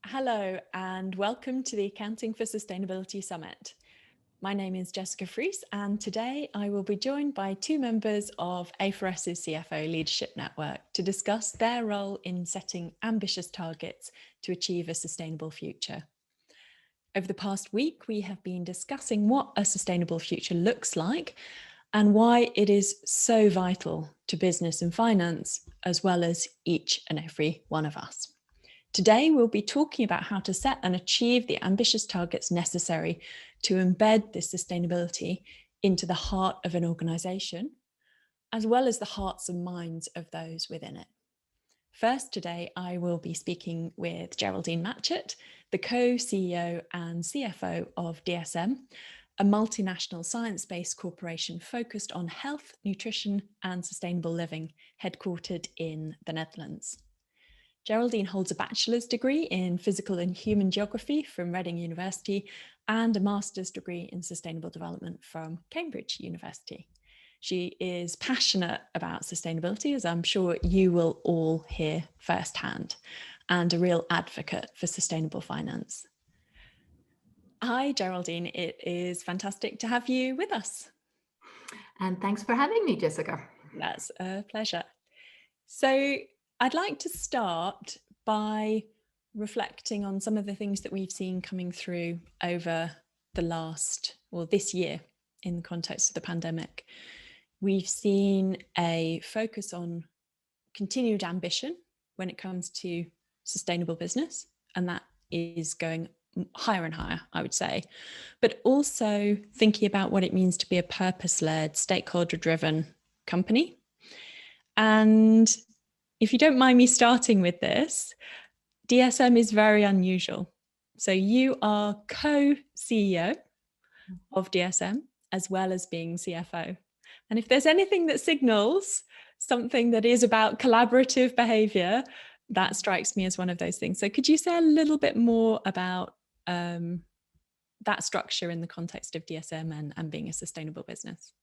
Hello and welcome to the Accounting for Sustainability Summit. My name is Jessica Fries and today I will be joined by two members of A4S's CFO Leadership Network to discuss their role in setting ambitious targets to achieve a sustainable future. Over the past week, we have been discussing what a sustainable future looks like and why it is so vital to business and finance, as well as each and every one of us. Today, we'll be talking about how to set and achieve the ambitious targets necessary to embed this sustainability into the heart of an organisation, as well as the hearts and minds of those within it. First, today, I will be speaking with Geraldine Matchett, the co-CEO and CFO of DSM, a multinational science-based corporation focused on health, nutrition, and sustainable living, headquartered in the Netherlands. Geraldine holds a bachelor's degree in physical and human geography from Reading University and a master's degree in sustainable development from Cambridge University. She is passionate about sustainability, as I'm sure you will all hear firsthand, and a real advocate for sustainable finance. Hi, Geraldine. It is fantastic to have you with us. And thanks for having me, Jessica. That's a pleasure. So I'd like to start by reflecting on some of the things that we've seen coming through over this year in the context of the pandemic. We've seen a focus on continued ambition when it comes to sustainable business, and that is going higher and higher, I would say, but also thinking about what it means to be a purpose-led, stakeholder-driven company. And if you don't mind me starting with this, DSM is very unusual. So you are co-CEO of DSM as well as being CFO. And if there's anything that signals something that is about collaborative behavior, that strikes me as one of those things. So could you say a little bit more about that structure in the context of DSM and being a sustainable business?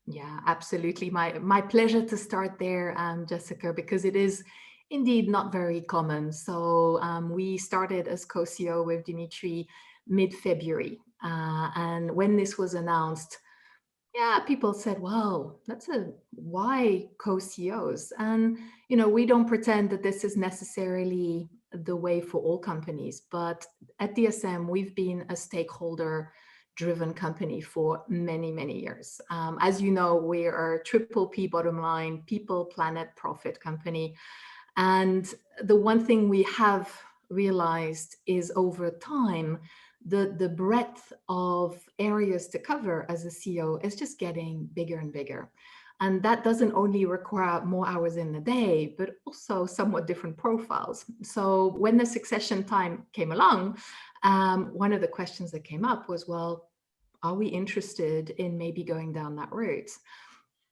Yeah, absolutely. My pleasure to start there, Jessica, because it is indeed not very common. So we started as co-CEO with Dimitri mid-February. And when this was announced, people said, wow, why co-CEOs? And, we don't pretend that this is necessarily the way for all companies, but at DSM, we've been a stakeholder-driven company for many, many years. As you know, we are a triple P bottom line, people, planet, profit company. And the one thing we have realized is over time, the breadth of areas to cover as a CEO is just getting bigger and bigger. And that doesn't only require more hours in the day, but also somewhat different profiles. So when the succession time came along, one of the questions that came up was, well, are we interested in maybe going down that route?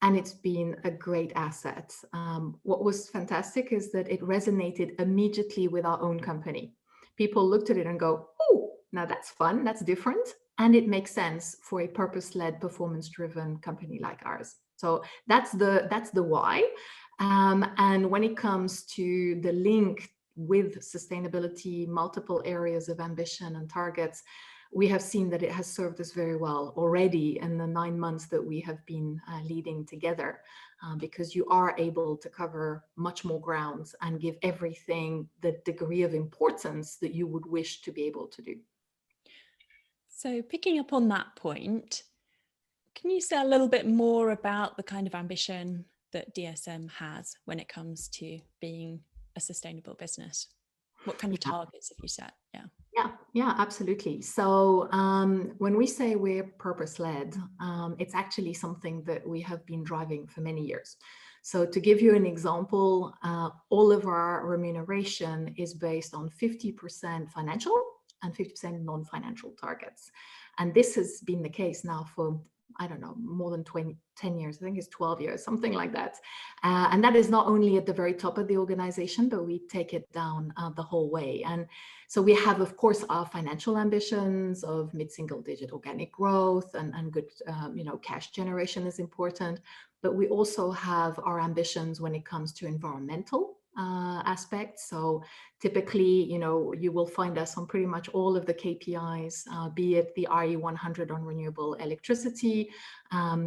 And it's been a great asset. What was fantastic is that it resonated immediately with our own company. People looked at it and go, oh, now that's fun, that's different. And it makes sense for a purpose-led, performance-driven company like ours. So that's the why. And when it comes to the link with sustainability, multiple areas of ambition and targets, we have seen that it has served us very well already in the 9 months that we have been leading together, because you are able to cover much more grounds and give everything the degree of importance that you would wish to be able to do. So picking up on that point, can you say a little bit more about the kind of ambition that DSM has when it comes to being a sustainable business? What kind of targets have you set? Yeah, absolutely. So when we say we're purpose-led, it's actually something that we have been driving for many years. So to give you an example, all of our remuneration is based on 50% financial and 50% non-financial targets. And this has been the case now for, I don't know, more than 10 years, I think it's 12 years, something like that. And that is not only at the very top of the organization, but we take it down the whole way. And so we have, of course, our financial ambitions of mid-single digit organic growth and good, cash generation is important. But we also have our ambitions when it comes to environmental aspect. So typically, you will find us on pretty much all of the KPIs, be it the RE100 on renewable electricity,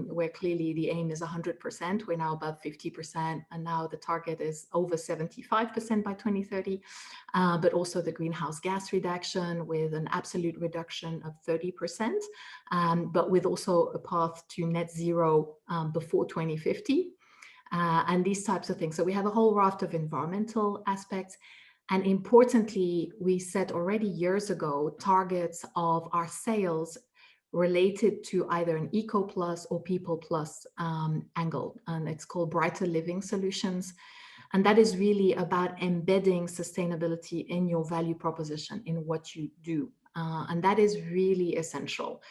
where clearly the aim is 100%. We're now above 50%, and now the target is over 75% by 2030. But also the greenhouse gas reduction with an absolute reduction of 30%, but with also a path to net zero before 2050. And these types of things. So we have a whole raft of environmental aspects. And importantly, we set already years ago targets of our sales related to either an eco plus or people plus angle. And it's called Brighter Living Solutions. And that is really about embedding sustainability in your value proposition, in what you do. And that is really essential.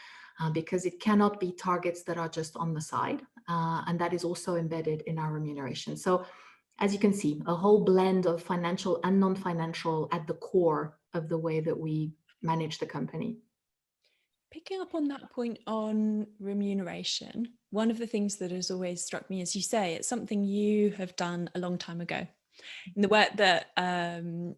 Because it cannot be targets that are just on the side. And that is also embedded in our remuneration. So as you can see, a whole blend of financial and non-financial at the core of the way that we manage the company. Picking up on that point on remuneration, one of the things that has always struck me, as you say, it's something you have done a long time ago. In the work that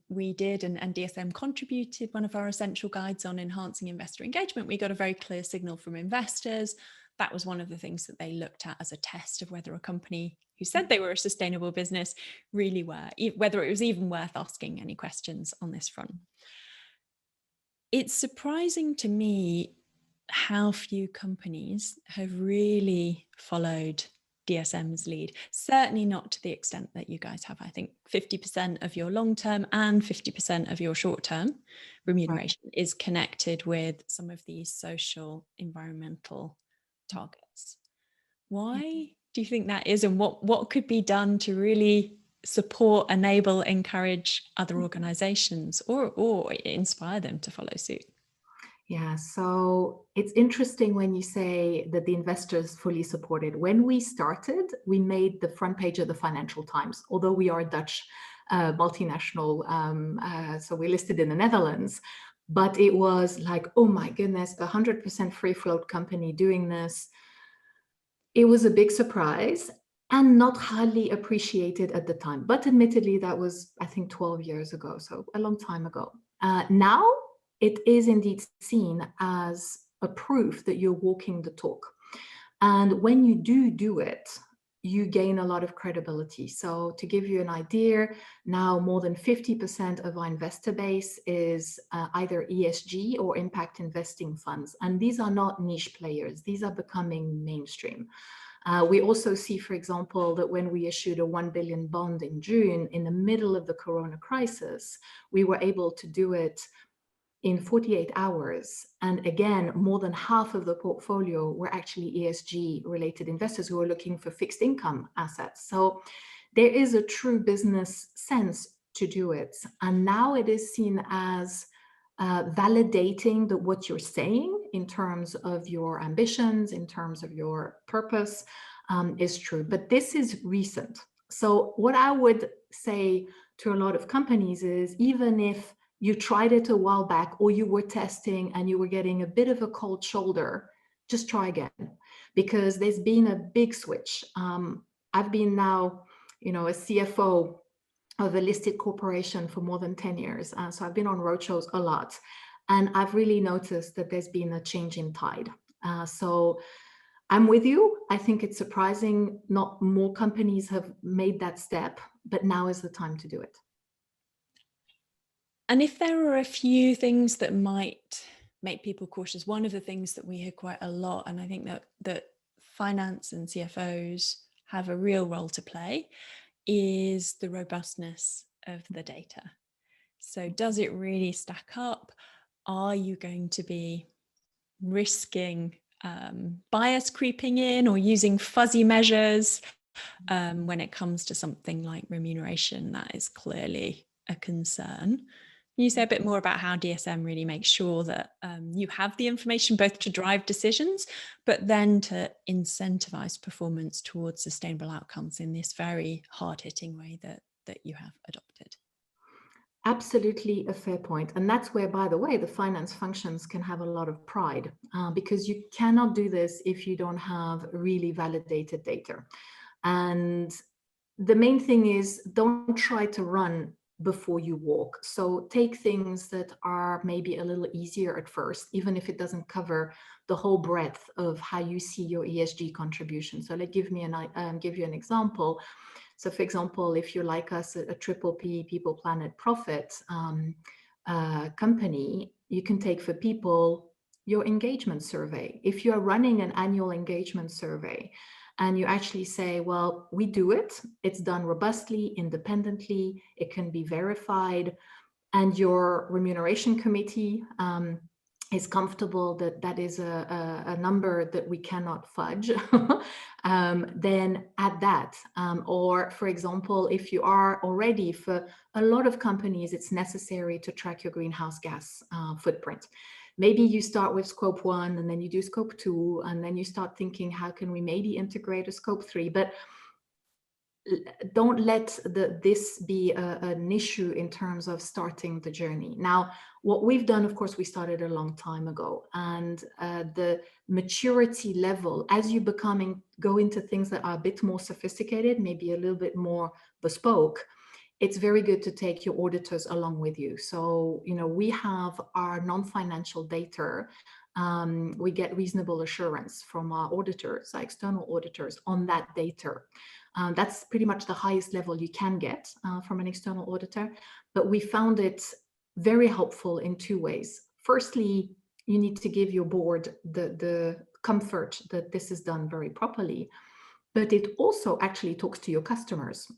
we did and DSM contributed, one of our essential guides on enhancing investor engagement, we got a very clear signal from investors. That was one of the things that they looked at as a test of whether a company who said they were a sustainable business really were, whether it was even worth asking any questions on this front. It's surprising to me how few companies have really followed DSM's lead, certainly not to the extent that you guys have. I think 50% of your long-term and 50% of your short-term remuneration is connected with some of these social, environmental targets. Why do you think that is, and what could be done to really support, enable, encourage other organizations or inspire them to follow suit? Yeah, so it's interesting when you say that the investors fully supported. When we started, we made the front page of the Financial Times, although we are a Dutch multinational, so we're listed in the Netherlands. But it was like, oh my goodness, 100% free float company doing this. It was a big surprise and not highly appreciated at the time. But admittedly, that was, I think, 12 years ago, so a long time ago. Now, it is indeed seen as a proof that you're walking the talk. And when you do it, you gain a lot of credibility. So to give you an idea, now more than 50% of our investor base is either ESG or impact investing funds. And these are not niche players. These are becoming mainstream. We also see, for example, that when we issued a 1 billion bond in June, in the middle of the Corona crisis, we were able to do it in 48 hours. And again, more than half of the portfolio were actually ESG related investors who are looking for fixed income assets. So there is a true business sense to do it. And now it is seen as validating that what you're saying in terms of your ambitions, in terms of your purpose, is true. But this is recent. So what I would say to a lot of companies is, even if you tried it a while back, or you were testing and you were getting a bit of a cold shoulder, just try again, because there's been a big switch. I've been now, a CFO of a listed corporation for more than 10 years. So I've been on roadshows a lot, and I've really noticed that there's been a change in tide. So I'm with you. I think it's surprising not more companies have made that step, but now is the time to do it. And if there are a few things that might make people cautious, one of the things that we hear quite a lot, and I think that finance and CFOs have a real role to play, is the robustness of the data. So does it really stack up? Are you going to be risking bias creeping in or using fuzzy measures when it comes to something like remuneration? That is clearly a concern. Can you say a bit more about how DSM really makes sure that you have the information both to drive decisions, but then to incentivize performance towards sustainable outcomes in this very hard-hitting way that you have adopted? Absolutely a fair point. And that's where, by the way, the finance functions can have a lot of pride, because you cannot do this if you don't have really validated data. And the main thing is don't try to run before you walk. So take things that are maybe a little easier at first, even if it doesn't cover the whole breadth of how you see your ESG contribution. So give you an example. So for example, if you're like us, a triple P, People, Planet, Profit company, you can take for people your engagement survey. If you're running an annual engagement survey, and you actually say, well, we do it, it's done robustly, independently, it can be verified, and your remuneration committee is comfortable that that is a number that we cannot fudge, then add that. Or for example, if you are already, for a lot of companies, it's necessary to track your greenhouse gas footprint. Maybe you start with scope 1 and then you do scope 2, and then you start thinking, how can we maybe integrate a scope 3? But don't let this be an issue in terms of starting the journey. Now, what we've done, of course, we started a long time ago, and the maturity level, as you go into things that are a bit more sophisticated, maybe a little bit more bespoke, it's very good to take your auditors along with you. So, we have our non-financial data. We get reasonable assurance from our auditors, our external auditors, on that data. That's pretty much the highest level you can get from an external auditor. But we found it very helpful in two ways. Firstly, you need to give your board the comfort that this is done very properly. But it also actually talks to your customers,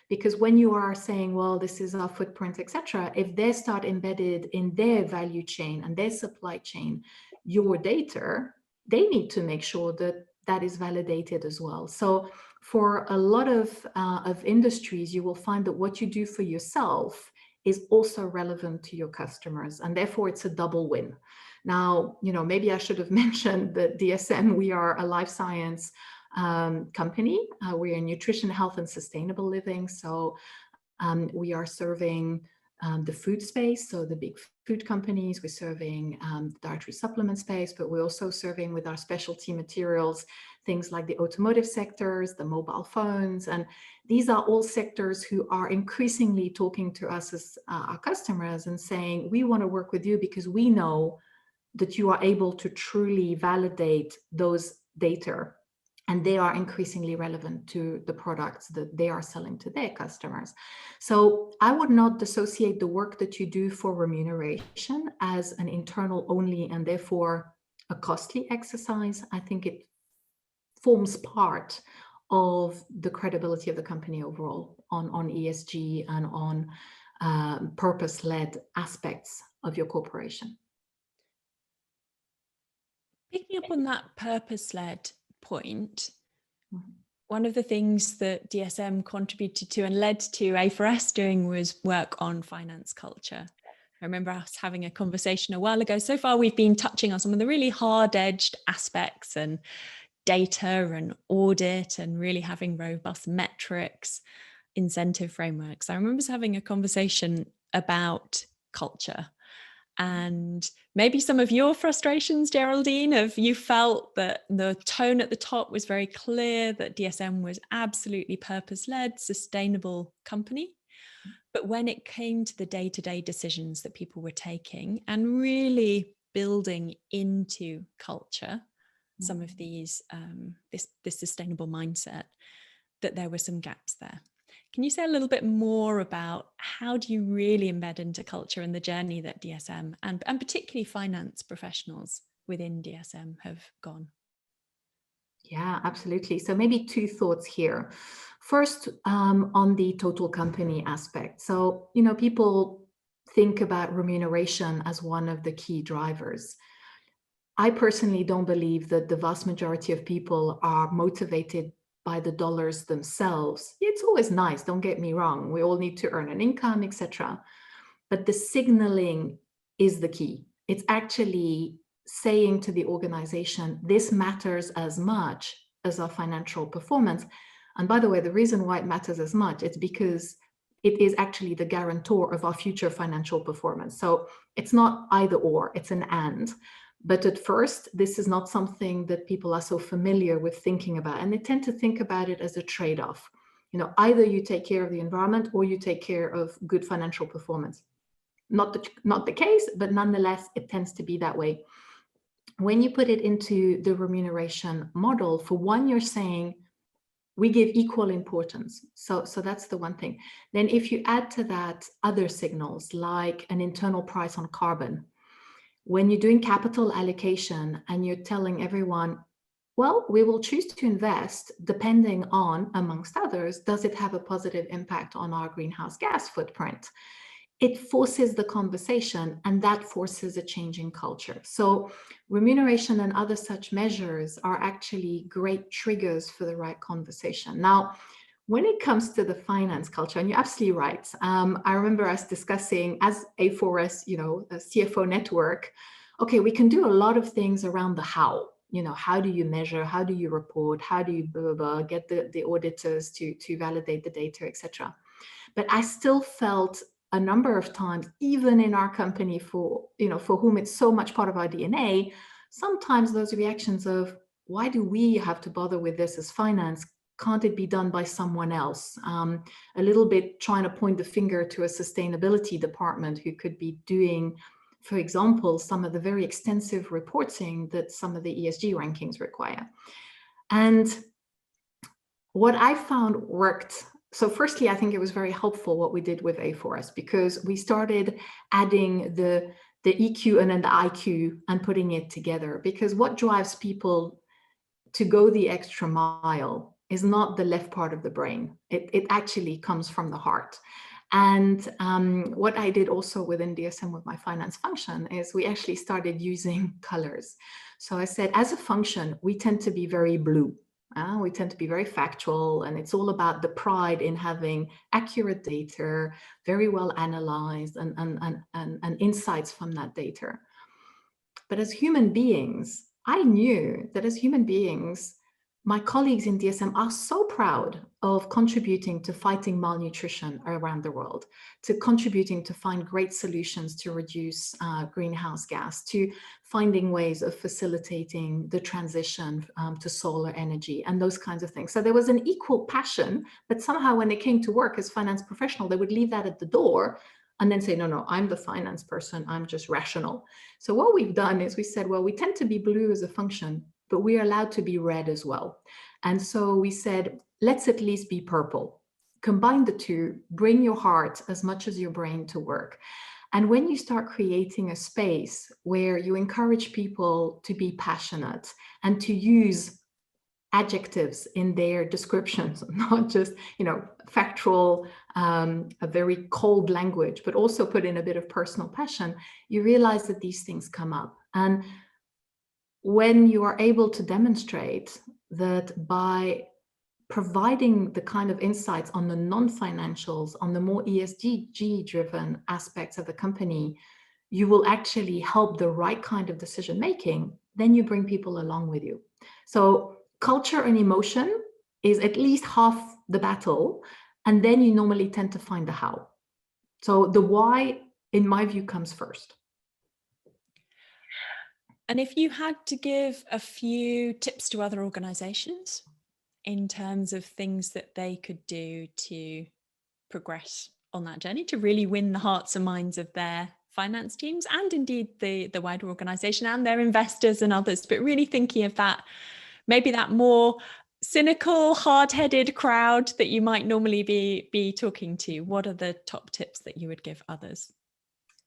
because when you are saying, well, this is our footprint, etc., if they start embedded in their value chain and their supply chain, your data, they need to make sure that that is validated as well. So for a lot of industries, you will find that what you do for yourself is also relevant to your customers, and therefore it's a double win. Now, maybe I should have mentioned that DSM, we are a life science company. We're in nutrition, health, and sustainable living. So we are serving the food space, so the big food companies. We're serving the dietary supplement space, but we're also serving with our specialty materials things like the automotive sectors, the mobile phones, and these are all sectors who are increasingly talking to us as our customers and saying, we want to work with you because we know that you are able to truly validate those data, and they are increasingly relevant to the products that they are selling to their customers. So I would not dissociate the work that you do for remuneration as an internal only and therefore a costly exercise. I think it forms part of the credibility of the company overall on ESG and on purpose-led aspects of your corporation. Picking up on that purpose-led point, one of the things that DSM contributed to and led to A4S doing was work on finance culture. I remember us having a conversation a while ago. So far, we've been touching on some of the really hard-edged aspects and data and audit and really having robust metrics, incentive frameworks. I remember us having a conversation about culture. And maybe some of your frustrations, Geraldine, of you felt that the tone at the top was very clear, that DSM was absolutely purpose-led, sustainable company. But when it came to the day-to-day decisions that people were taking and really building into culture, some of these, this sustainable mindset, that there were some gaps there. Can you say a little bit more about how do you really embed into culture and the journey that DSM and particularly finance professionals within DSM have gone? Yeah, absolutely. So maybe two thoughts here. First, on the total company aspect. So, people think about remuneration as one of the key drivers. I personally don't believe that the vast majority of people are motivated by the dollars themselves. It's always nice, don't get me wrong. We all need to earn an income, etc. But the signaling is the key. It's actually saying to the organization, this matters as much as our financial performance. And by the way, the reason why it matters as much, it's because it is actually the guarantor of our future financial performance. So it's not either or, it's an and. But at first, this is not something that people are so familiar with thinking about. And they tend to think about it as a trade-off. either you take care of the environment or you take care of good financial performance. Not the case, but nonetheless, it tends to be that way. When you put it into the remuneration model, for one, you're saying we give equal importance. So that's the one thing. Then if you add to that other signals like an internal price on carbon, when you're doing capital allocation and you're telling everyone, well, we will choose to invest depending on, amongst others, does it have a positive impact on our greenhouse gas footprint? It forces the conversation, and that forces a change in culture. So remuneration and other such measures are actually great triggers for the right conversation. Now, when it comes to the finance culture, and you're absolutely right. I remember us discussing as A4S, a CFO network, okay, we can do a lot of things around the how. How do you measure? How do you report? How do you blah, blah, blah, get the auditors to validate the data, etc. But I still felt a number of times, even in our company for whom it's so much part of our DNA, sometimes those reactions of, why do we have to bother with this as finance? Can't it be done by someone else? A little bit trying to point the finger to a sustainability department who could be doing, for example, some of the very extensive reporting that some of the ESG rankings require. And what I found worked. So firstly, I think it was very helpful what we did with A4S, because we started adding the EQ and then the IQ and putting it together, because what drives people to go the extra mile is not the left part of the brain. It actually comes from the heart. And what I did also within DSM with my finance function is we actually started using colors. So I said, as a function, we tend to be very blue. We tend to be very factual, and it's all about the pride in having accurate data, very well analyzed, and insights from that data. But as human beings, I knew that as human beings, my colleagues in DSM are so proud of contributing to fighting malnutrition around the world, to contributing to find great solutions to reduce greenhouse gas, to finding ways of facilitating the transition to solar energy and those kinds of things. So there was an equal passion, but somehow when they came to work as finance professional, they would leave that at the door and then say, no, I'm the finance person, I'm just rational. So what we've done is we said, well, we tend to be blue as a function, but we are allowed to be red as well. And so we said, let's at least be purple. Combine the two, bring your heart as much as your brain to work. And when you start creating a space where you encourage people to be passionate and to use adjectives in their descriptions, not just, factual, a very cold language, but also put in a bit of personal passion, you realize that these things come up. And when you are able to demonstrate that by providing the kind of insights on the non-financials, on the more ESG-driven aspects of the company, you will actually help the right kind of decision making, then you bring people along with you. So culture and emotion is at least half the battle, and then you normally tend to find the how. So the why, in my view, comes first. And if you had to give a few tips to other organizations in terms of things that they could do to progress on that journey, to really win the hearts and minds of their finance teams and indeed the wider organization and their investors and others, but really thinking of that, maybe that more cynical, hard-headed crowd that you might normally be talking to, what are the top tips that you would give others?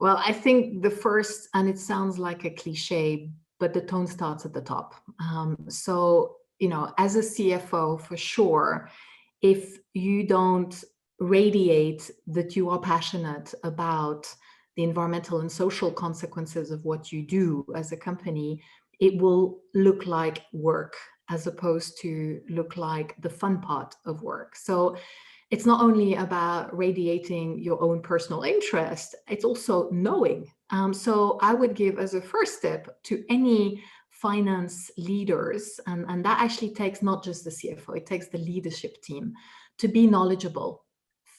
Well, I think the first, and it sounds like a cliche, but the tone starts at the top. So, as a CFO, for sure, if you don't radiate that you are passionate about the environmental and social consequences of what you do as a company, it will look like work as opposed to look like the fun part of work. So it's not only about radiating your own personal interest, it's also knowing. So I would give as a first step to any finance leaders, and that actually takes not just the CFO, it takes the leadership team, to be knowledgeable.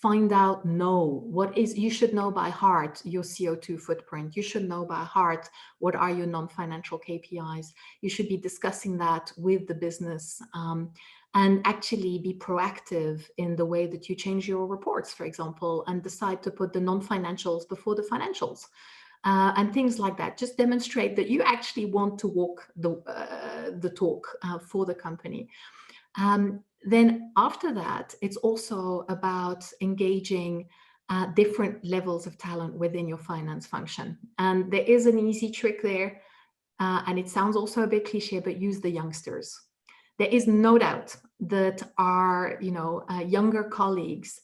Find out, you should know by heart your CO2 footprint. You should know by heart what are your non-financial KPIs. You should be discussing that with the business and actually be proactive in the way that you change your reports, for example, and decide to put the non-financials before the financials. And things like that. Just demonstrate that you actually want to walk the talk for the company. Then after that, it's also about engaging different levels of talent within your finance function. And there is an easy trick there, and it sounds also a bit cliche, but use the youngsters. There is no doubt that our younger colleagues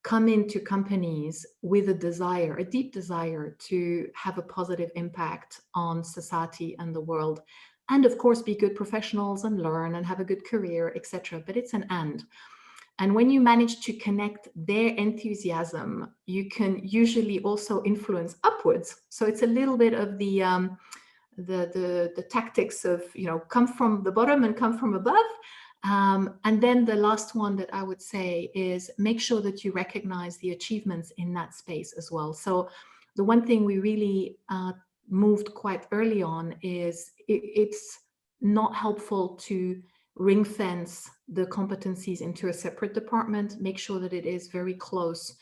come into companies with a deep desire to have a positive impact on society and the world. And of course, be good professionals and learn and have a good career, etc. But it's an and. And when you manage to connect their enthusiasm, you can usually also influence upwards. So it's a little bit of the tactics of, come from the bottom and come from above. And then the last one that I would say is make sure that you recognize the achievements in that space as well. So the one thing we really moved quite early on is it's not helpful to ring fence the competencies into a separate department. Make sure that it is very close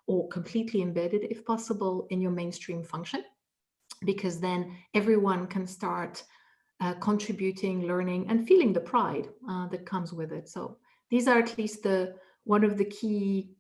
or completely embedded, if possible, in your mainstream function, because then everyone can start contributing, learning, and feeling the pride that comes with it. So these are at least one of the key,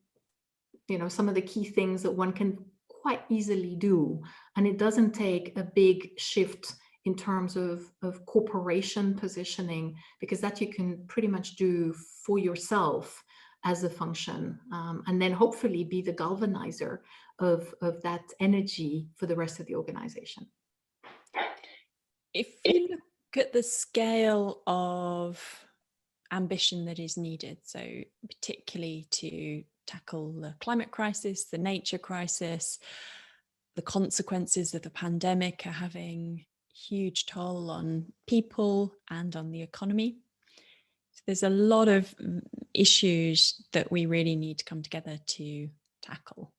some of the key things that one can quite easily do. And it doesn't take a big shift in terms of corporation positioning, because that you can pretty much do for yourself as a function, and then hopefully be the galvanizer of that energy for the rest of the organization. If you look at the scale of ambition that is needed, so particularly to tackle the climate crisis, the nature crisis, the consequences of the pandemic are having huge toll on people and on the economy. So there's a lot of issues that we really need to come together to tackle.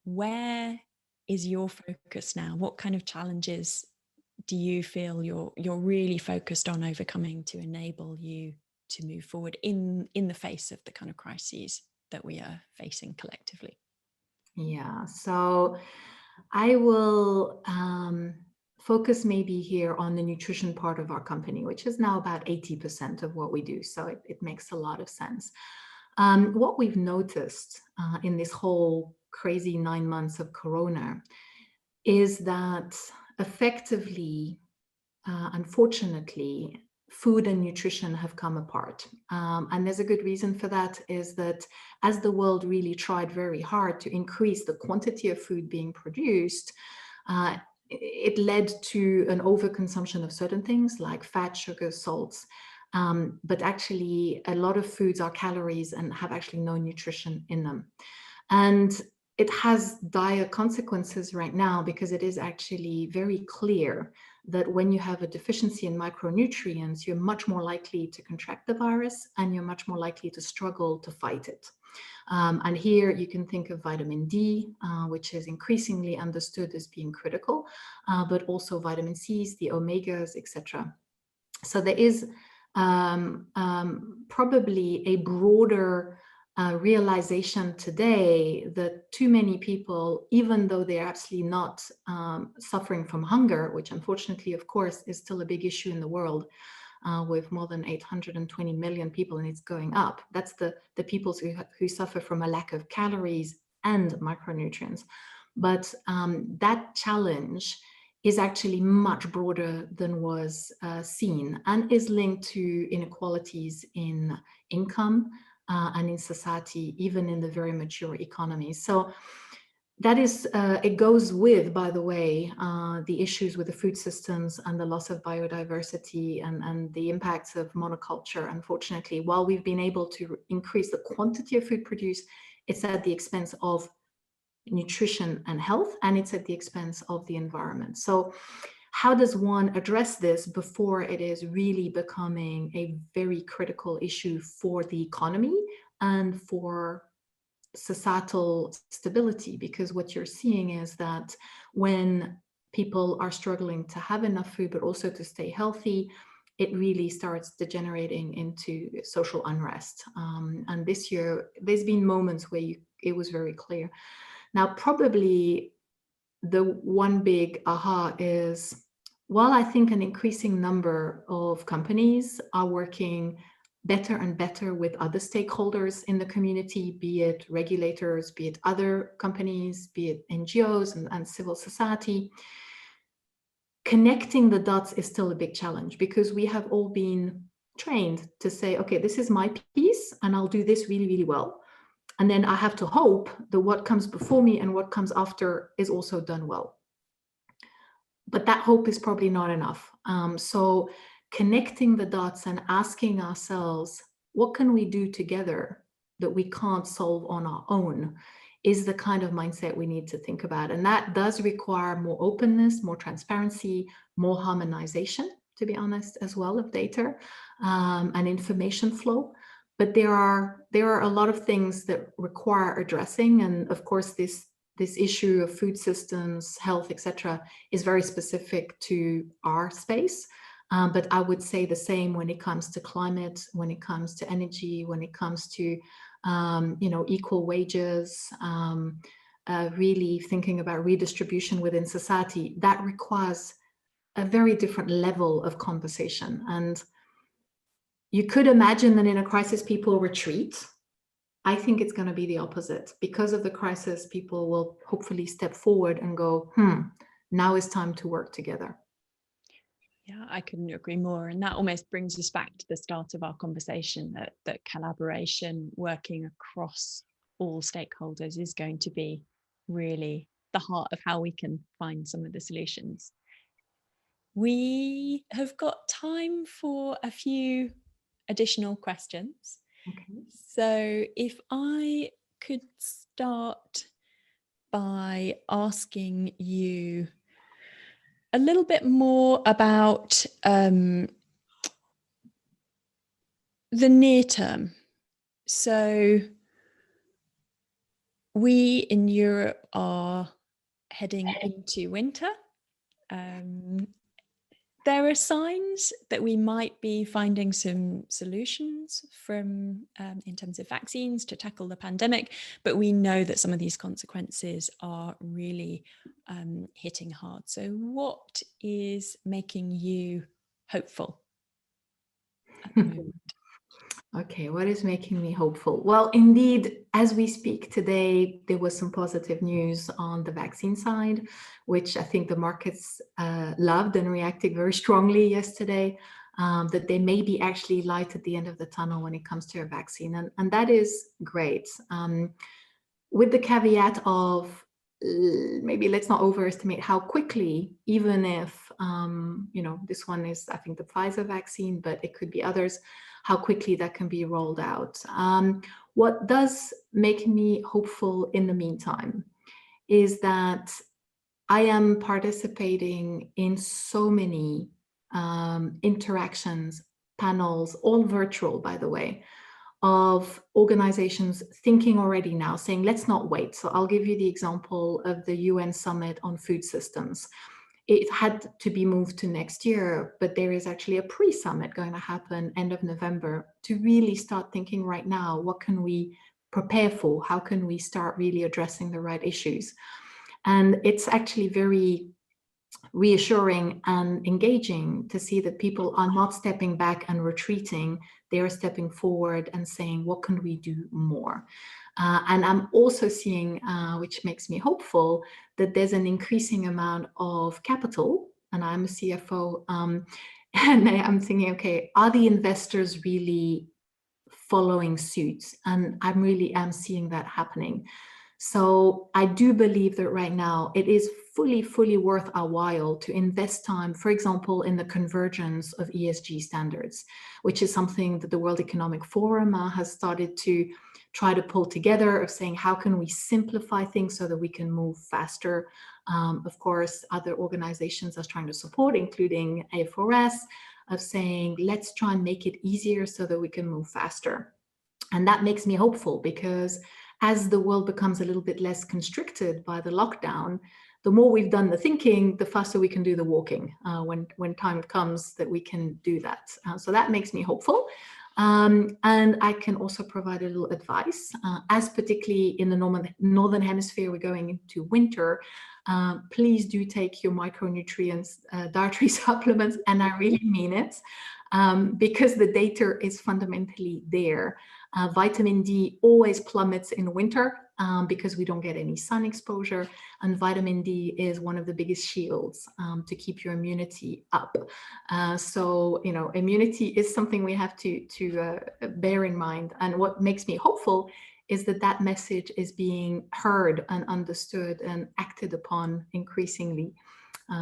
Where is your focus now? What kind of challenges do you feel you're really focused on overcoming to enable you to move forward in the face of the kind of crises that we are facing collectively? Yeah, so I will focus maybe here on the nutrition part of our company, which is now about 80% of what we do. So it makes a lot of sense. What we've noticed in this whole crazy 9 months of Corona is that effectively, unfortunately, food and nutrition have come apart. And there's a good reason for that, is that as the world really tried very hard to increase the quantity of food being produced, it led to an overconsumption of certain things like fat, sugar, salts. But actually, a lot of foods are calories and have actually no nutrition in them. And it has dire consequences right now, because it is actually very clear that when you have a deficiency in micronutrients, you're much more likely to contract the virus, and you're much more likely to struggle to fight it. And here you can think of vitamin D, which is increasingly understood as being critical, but also vitamin C's, the omegas, etc. So there is probably a broader realization today that too many people, even though they're absolutely not suffering from hunger, which unfortunately, of course, is still a big issue in the world, with more than 820 million people, and it's going up. That's the people who suffer from a lack of calories and micronutrients. But that challenge is actually much broader than was seen, and is linked to inequalities in income, and in society, even in the very mature economies. So that is, it goes with, by the way, the issues with the food systems and the loss of biodiversity and the impacts of monoculture. Unfortunately, while we've been able to increase the quantity of food produced, it's at the expense of nutrition and health, and it's at the expense of the environment. So how does one address this before it is really becoming a very critical issue for the economy and for societal stability? Because what you're seeing is that when people are struggling to have enough food, but also to stay healthy, it really starts degenerating into social unrest. And this year, there's been moments where it was very clear. Now, probably the one big aha is, while I think an increasing number of companies are working better and better with other stakeholders in the community, be it regulators, be it other companies, be it NGOs and civil society, connecting the dots is still a big challenge, because we have all been trained to say, okay, this is my piece and I'll do this really, really well. And then I have to hope that what comes before me and what comes after is also done well. But that hope is probably not enough. So connecting the dots and asking ourselves, what can we do together that we can't solve on our own, is the kind of mindset we need to think about. And that does require more openness, more transparency, more harmonization, to be honest, as well, of data and information flow. But there are a lot of things that require addressing. And of course, this issue of food systems, health, etc., is very specific to our space. But I would say the same when it comes to climate, when it comes to energy, when it comes to equal wages, really thinking about redistribution within society. That requires a very different level of conversation. And you could imagine that in a crisis, people retreat. I think it's going to be the opposite. Because of the crisis, people will hopefully step forward and go, now is time to work together. Yeah, I couldn't agree more. And that almost brings us back to the start of our conversation, that collaboration, working across all stakeholders, is going to be really the heart of how we can find some of the solutions. We have got time for a few additional questions. Okay. So if I could start by asking you a little bit more about the near term. So we in Europe are heading into winter. There are signs that we might be finding some solutions from in terms of vaccines to tackle the pandemic, but we know that some of these consequences are really hitting hard. So what is making you hopeful at the moment? Okay, what is making me hopeful? Well, indeed, as we speak today, there was some positive news on the vaccine side, which I think the markets loved and reacted very strongly yesterday, that there may be actually light at the end of the tunnel when it comes to a vaccine. And that is great. With the caveat of maybe let's not overestimate how quickly, even if, this one is, I think, the Pfizer vaccine, but it could be others, how quickly that can be rolled out. What does make me hopeful in the meantime is that I am participating in so many interactions, panels, all virtual, by the way, of organizations thinking already now, saying, let's not wait. So I'll give you the example of the UN Summit on Food Systems. It had to be moved to next year, but there is actually a pre-summit going to happen end of November to really start thinking right now, what can we prepare for? How can we start really addressing the right issues? And it's actually very reassuring and engaging to see that people are not stepping back and retreating. They are stepping forward and saying, what can we do more? And I'm also seeing, which makes me hopeful, that there's an increasing amount of capital, and I'm a CFO, and I'm thinking, okay, are the investors really following suit? And I really am seeing that happening. So I do believe that right now it is fully worth our while to invest time, for example, in the convergence of ESG standards, which is something that the World Economic Forum has started to try to pull together, of saying, how can we simplify things so that we can move faster? Of course, other organizations are trying to support, including A4S, of saying, let's try and make it easier so that we can move faster. And that makes me hopeful, because as the world becomes a little bit less constricted by the lockdown, the more we've done the thinking, the faster we can do the walking when time comes that we can do that. So that makes me hopeful. And I can also provide a little advice, as particularly in the northern hemisphere, we're going into winter. Please do take your micronutrients, dietary supplements, and I really mean it, because the data is fundamentally there. Vitamin D always plummets in winter because we don't get any sun exposure, and vitamin D is one of the biggest shields to keep your immunity up. So, you know, immunity is something we have to bear in mind. And what makes me hopeful is that that message is being heard and understood and acted upon increasingly.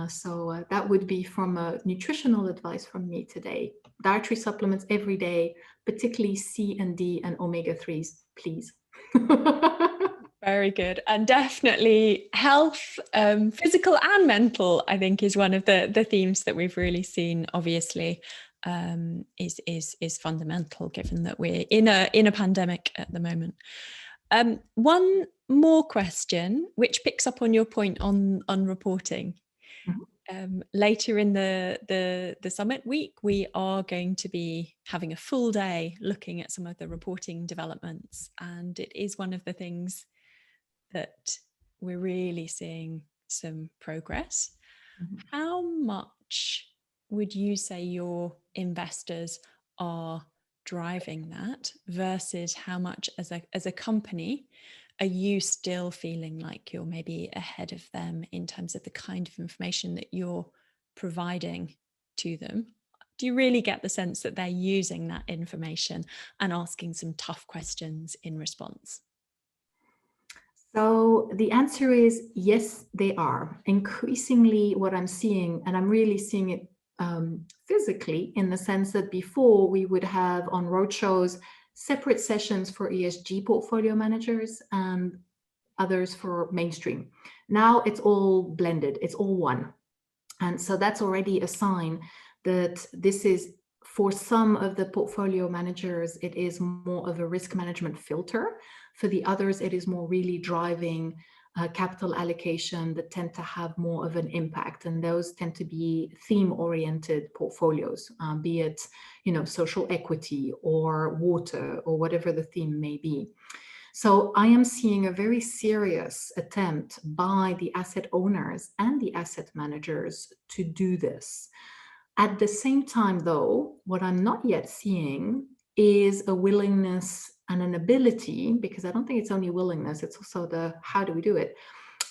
So that would be from a nutritional advice from me today. Dietary supplements every day, particularly C and D and omega-3s, please. Very good. And definitely health, physical and mental, I think, is one of the themes that we've really seen, obviously, is fundamental, given that we're in a pandemic at the moment. One more question, which picks up on your point on reporting. Later in the summit week, we are going to be having a full day looking at some of the reporting developments, and it is one of the things that we're really seeing some progress. How much would you say your investors are driving that versus how much as a company are you still feeling like you're maybe ahead of them in terms of the kind of information that you're providing to them? Do you really get the sense that they're using that information and asking some tough questions in response? So the answer is yes, they are. Increasingly, what I'm seeing, and I'm really seeing it physically, in the sense that before we would have on roadshows separate sessions for ESG portfolio managers and others for mainstream. Now it's all blended, it's all one. And so that's already a sign that this is, for some of the portfolio managers, it is more of a risk management filter. For the others, it is more really driving capital allocation that tend to have more of an impact. And those tend to be theme-oriented portfolios, be it, you know, social equity or water or whatever the theme may be. So I am seeing a very serious attempt by the asset owners and the asset managers to do this. At the same time, though, what I'm not yet seeing is a willingness and an ability, because I don't think it's only willingness, it's also the how do we do it,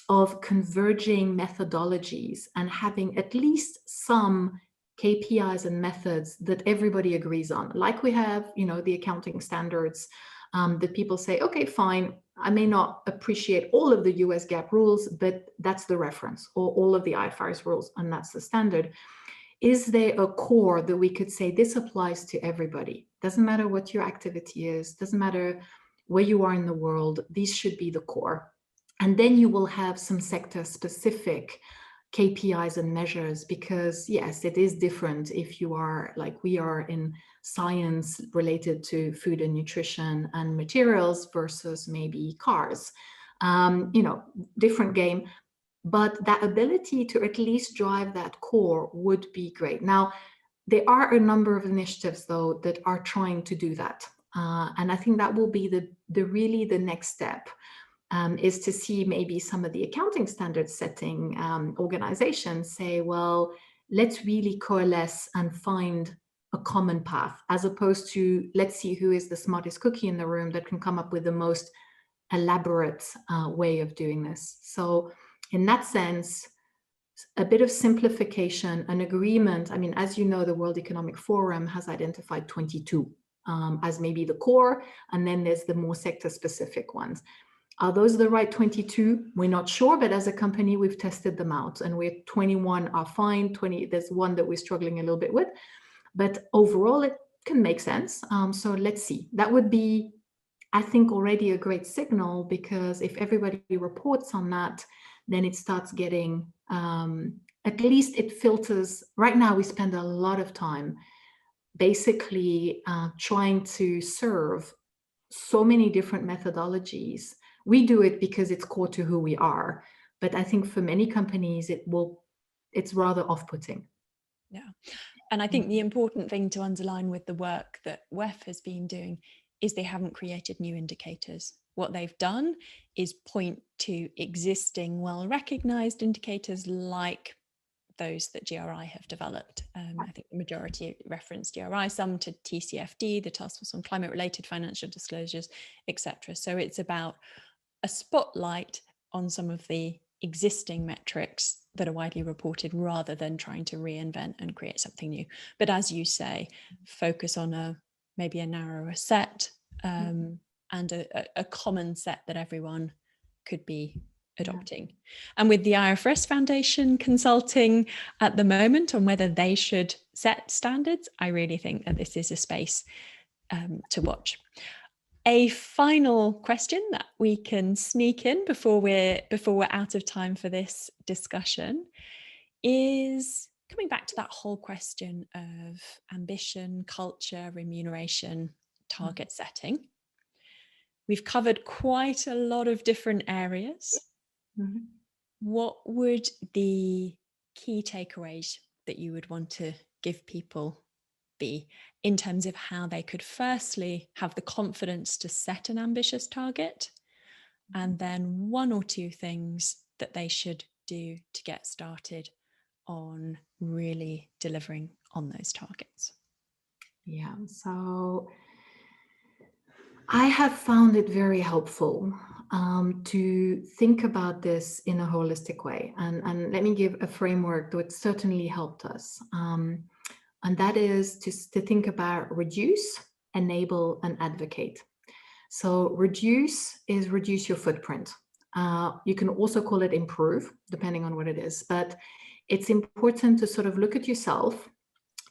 of converging methodologies and having at least some KPIs and methods that everybody agrees on. Like we have, you know, the accounting standards that people say, okay, fine, I may not appreciate all of the US GAAP rules, but that's the reference, or all of the IFRS rules, and that's the standard. Is there a core that we could say this applies to everybody? Doesn't matter what your activity is, doesn't matter where you are in the world, these should be the core. And then you will have some sector specific KPIs and measures, because yes, it is different if you are like we are in science related to food and nutrition and materials versus maybe cars, you know, different game. But that ability to at least drive that core would be great. Now, there are a number of initiatives, though, that are trying to do that. And I think that will be really the next step, is to see maybe some of the accounting standard setting organizations say, well, let's really coalesce and find a common path, as opposed to let's see who is the smartest cookie in the room that can come up with the most elaborate way of doing this. So in that sense, a bit of simplification, an agreement. I mean, as you know, the World Economic Forum has identified 22 as maybe the core, and then there's the more sector-specific ones. Are those the right 22? We're not sure, but as a company, we've tested them out, and we're 21 are fine, 20, there's one that we're struggling a little bit with, but overall, it can make sense. So let's see. That would be, I think, already a great signal, because if everybody reports on that, then it starts getting, at least it filters. Right now, we spend a lot of time basically trying to serve so many different methodologies. We do it because it's core to who we are. But I think for many companies, it's rather off-putting. Yeah. And I think the important thing to underline with the work that WEF has been doing is they haven't created new indicators. What they've done is point to existing well-recognized indicators like those that GRI have developed. I think the majority reference GRI, some to TCFD, the Task Force on Climate-Related Financial Disclosures, etc. So it's about a spotlight on some of the existing metrics that are widely reported rather than trying to reinvent and create something new. But as you say, focus on maybe a narrower set and a common set that everyone could be adopting. Yeah. And with the IFRS Foundation consulting at the moment on whether they should set standards, I really think that this is a space to watch. A final question that we can sneak in before we're out of time for this discussion is coming back to that whole question of ambition, culture, remuneration, target setting. We've covered quite a lot of different areas. Mm-hmm. What would the key takeaways that you would want to give people be in terms of how they could firstly have the confidence to set an ambitious target, and then one or two things that they should do to get started on really delivering on those targets? Yeah, so I have found it very helpful to think about this in a holistic way. And let me give a framework that certainly helped us. And that is to think about reduce, enable, and advocate. So reduce is reduce your footprint. You can also call it improve, depending on what it is. But it's important to sort of look at yourself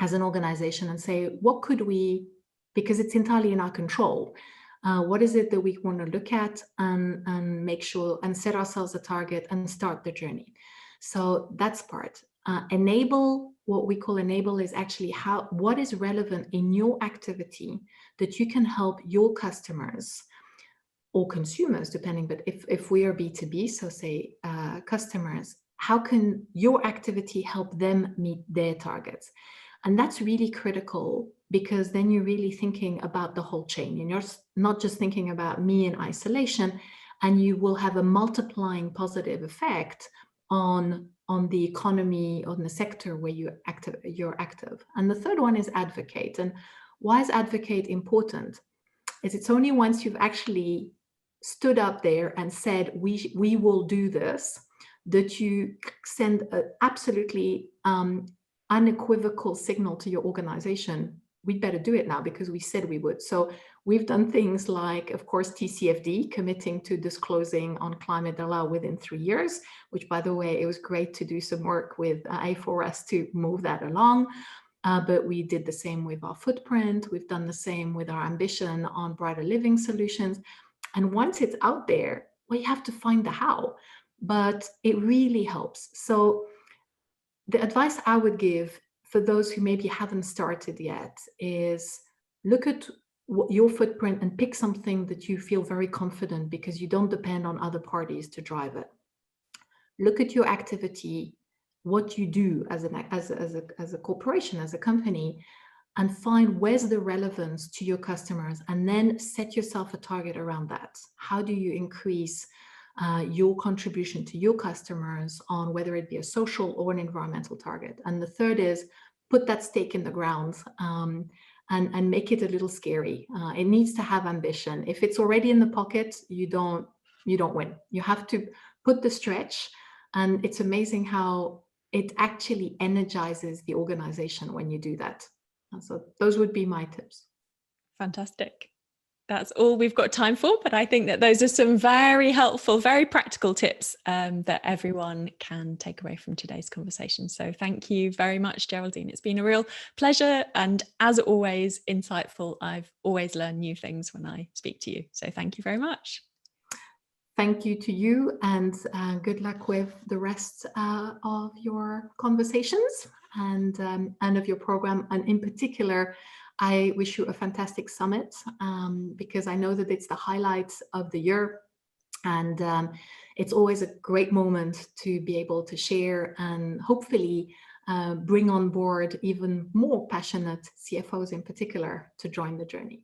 as an organization and say, what could we, because it's entirely in our control, what is it that we want to look at and make sure and set ourselves a target and start the journey. So that's part. Enable, what we call enable is actually what is relevant in your activity that you can help your customers or consumers, depending, but if we are B2B, so say customers, how can your activity help them meet their targets? And that's really critical, because then you're really thinking about the whole chain and you're not just thinking about me in isolation, and you will have a multiplying positive effect on the economy, on the sector where you're active. And the third one is advocate. And why is advocate important? It's only once you've actually stood up there and said, we will do this, that you send an absolutely unequivocal signal to your organization. We'd better do it now because we said we would. So we've done things like, of course, TCFD, committing to disclosing on climate law within 3 years, which, by the way, it was great to do some work with A4S to move that along. But we did the same with our footprint. We've done the same with our ambition on brighter living solutions. And once it's out there, well, you have to find the how, but it really helps. So the advice I would give for those who maybe haven't started yet is look at your footprint and pick something that you feel very confident because you don't depend on other parties to drive it. Look at your activity, what you do as a corporation, as a company, and find where's the relevance to your customers, and then set yourself a target around that. How do you increase your contribution to your customers on whether it be a social or an environmental target? And the third is put that stake in the ground and make it a little scary. It needs to have ambition. If it's already in the pocket, you don't win. You have to put the stretch, and it's amazing how it actually energizes the organization when you do that. So those would be my tips. Fantastic. That's all we've got time for, but I think that those are some very helpful, very practical tips that everyone can take away from today's conversation. So thank you very much, Geraldine. It's been a real pleasure, and as always, insightful. I've always learned new things when I speak to you. So thank you very much. Thank you to you, and good luck with the rest of your conversations and of your program. And in particular, I wish you a fantastic summit because I know that it's the highlights of the year. And it's always a great moment to be able to share and hopefully bring on board even more passionate CFOs in particular to join the journey.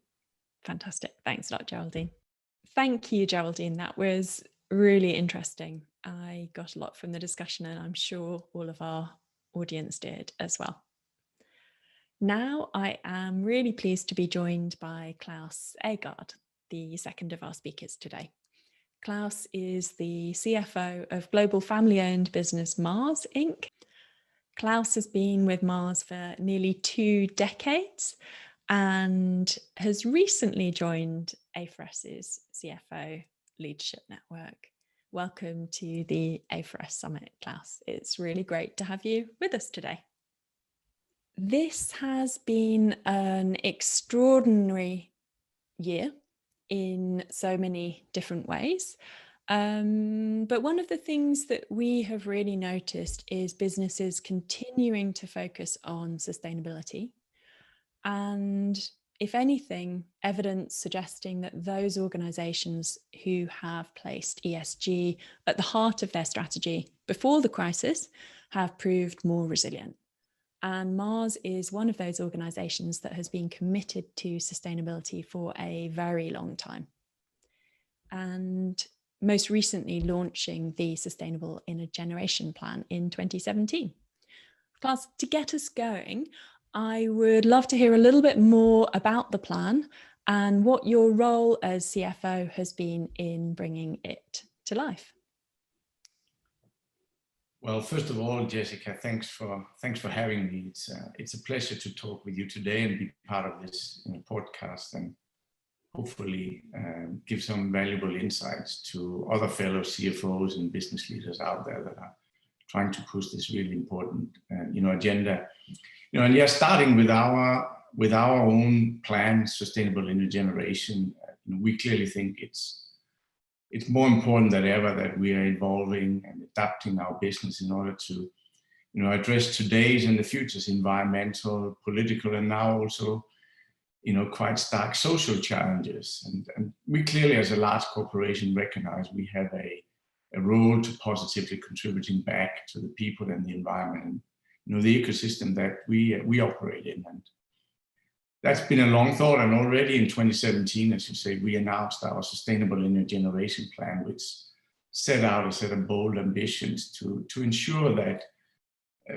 Fantastic. Thanks a lot, Geraldine. Thank you, Geraldine. That was really interesting. I got a lot from the discussion, and I'm sure all of our audience did as well. Now I am really pleased to be joined by Claus Aagaard, the second of our speakers today. Claus is the CFO of global family-owned business Mars Inc. Claus has been with Mars for nearly 2 decades and has recently joined A4S's CFO Leadership Network. Welcome to the A4S Summit, Claus. It's really great to have you with us today. This has been an extraordinary year in so many different ways. But one of the things that we have really noticed is businesses continuing to focus on sustainability. And if anything, evidence suggesting that those organizations who have placed ESG at the heart of their strategy before the crisis have proved more resilient. And Mars is one of those organizations that has been committed to sustainability for a very long time. And most recently launching the Sustainable Intergeneration Plan in 2017. Claus, to get us going, I would love to hear a little bit more about the plan and what your role as CFO has been in bringing it to life. Well, first of all, Jessica, thanks for having me. It's a pleasure to talk with you today and be part of this podcast, and hopefully give some valuable insights to other fellow CFOs and business leaders out there that are trying to push this really important agenda. And yeah, starting with our own plan, Sustainable Intergeneration, we clearly think it's more important than ever that we are evolving and adapting our business in order to, address today's and the future's environmental, political, and now also, quite stark social challenges. And we clearly, as a large corporation, recognize we have a role to positively contributing back to the people and the environment, the ecosystem that we operate in. And that's been a long thought, and already in 2017, as you say, we announced our Sustainable Intergeneration Plan, which set out a set of bold ambitions to ensure that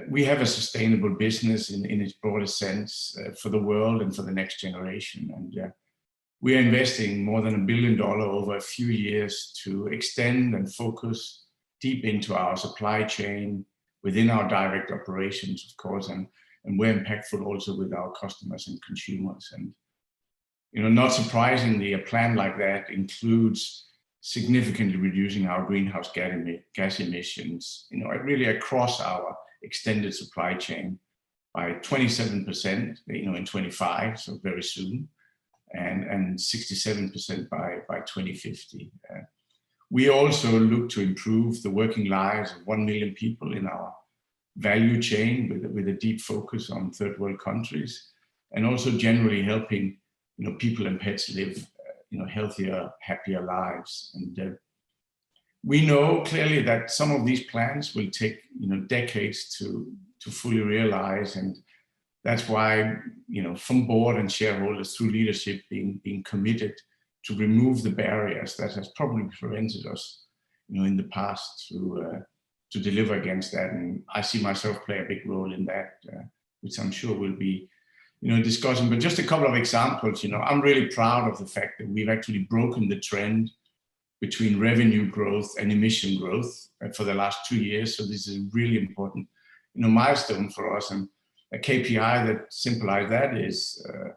we have a sustainable business in its broadest sense for the world and for the next generation. And we are investing more than $1 billion over a few years to extend and focus deep into our supply chain, within our direct operations, of course, and we're impactful also with our customers and consumers. And, not surprisingly, a plan like that includes significantly reducing our greenhouse gas emissions, really across our extended supply chain by 27%, in 25, so very soon, and 67% by 2050. We also look to improve the working lives of 1 million people in our value chain with a deep focus on third world countries, and also generally helping people and pets live healthier, happier lives. And we know clearly that some of these plans will take decades to fully realize, and that's why from board and shareholders through leadership being committed to remove the barriers that has probably prevented us in the past to deliver against that. And I see myself play a big role in that, which I'm sure we'll be discussing. But just a couple of examples. I'm really proud of the fact that we've actually broken the trend between revenue growth and emission growth for the last 2 years. So this is a really important milestone for us. And a KPI that symbolizes that is a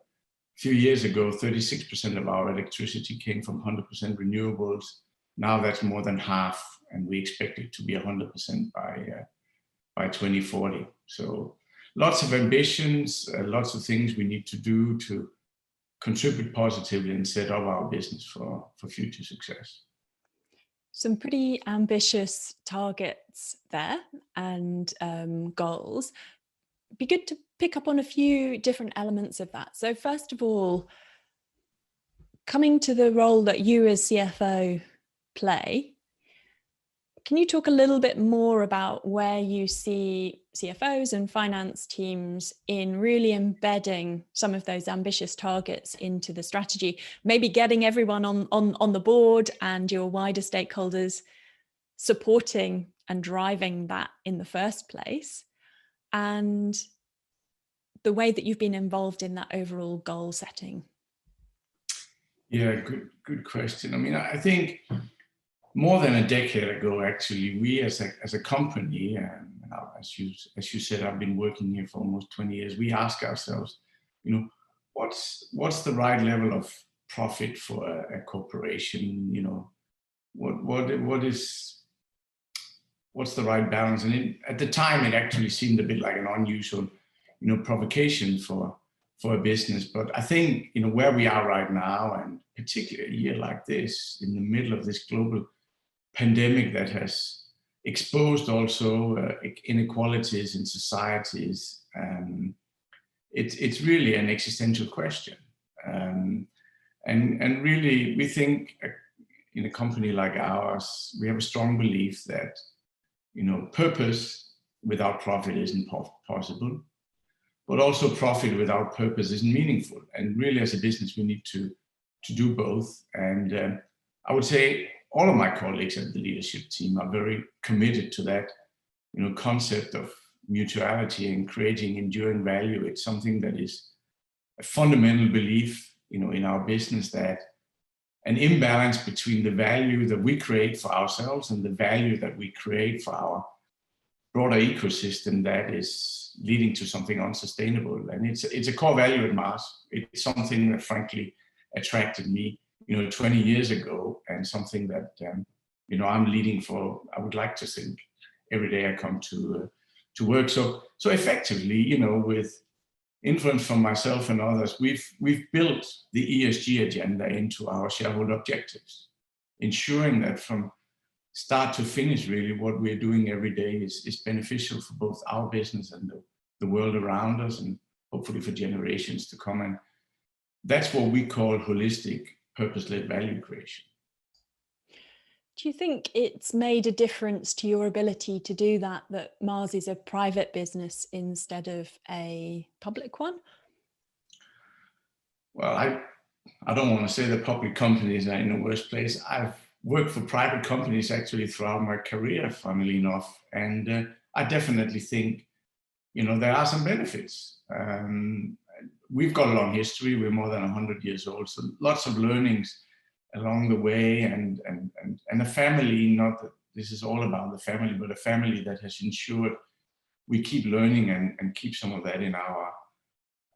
few years ago, 36% of our electricity came from 100% renewables. Now that's more than half, and we expect it to be 100% by 2040. So lots of ambitions, lots of things we need to do to contribute positively and set up our business for future success. Some pretty ambitious targets there and goals. Be good to pick up on a few different elements of that. So first of all, coming to the role that you as CFO play. Can you talk a little bit more about where you see CFOs and finance teams in really embedding some of those ambitious targets into the strategy, maybe getting everyone on the board and your wider stakeholders supporting and driving that in the first place, and the way that you've been involved in that overall goal setting? Yeah, good question. I mean, I think more than a decade ago, actually, we as a company, and as you said, I've been working here for almost 20 years. We ask ourselves, what's the right level of profit for a corporation? What's the right balance? And at the time, it actually seemed a bit like an unusual, provocation for a business. But I think, where we are right now, and particularly a year like this, in the middle of this global pandemic that has exposed also inequalities in societies, it's really an existential question. And really, we think in a company like ours, we have a strong belief that, purpose without profit isn't possible, but also profit without purpose isn't meaningful. And really, as a business, we need to do both. And I would say all of my colleagues at the leadership team are very committed to that, concept of mutuality and creating enduring value. It's something that is a fundamental belief, in our business, that an imbalance between the value that we create for ourselves and the value that we create for our broader ecosystem, that is leading to something unsustainable. And it's a core value at Mars. It's something that frankly attracted me, 20 years ago, and something that, I'm leading for, I would like to think, every day I come to work. So effectively, with influence from myself and others, we've built the ESG agenda into our shareholder objectives, ensuring that from start to finish, really, what we're doing every day is beneficial for both our business and the world around us, and hopefully for generations to come. And that's what we call holistic, purpose-led value creation. Do you think it's made a difference to your ability to do that Mars is a private business instead of a public one? Well, I don't want to say that public companies are in a worse place. I've worked for private companies actually throughout my career, funnily enough. And I definitely think, there are some benefits. We've got a long history. We're more than 100 years old. So lots of learnings along the way, and a family, not that this is all about the family, but a family that has ensured we keep learning and keep some of that in our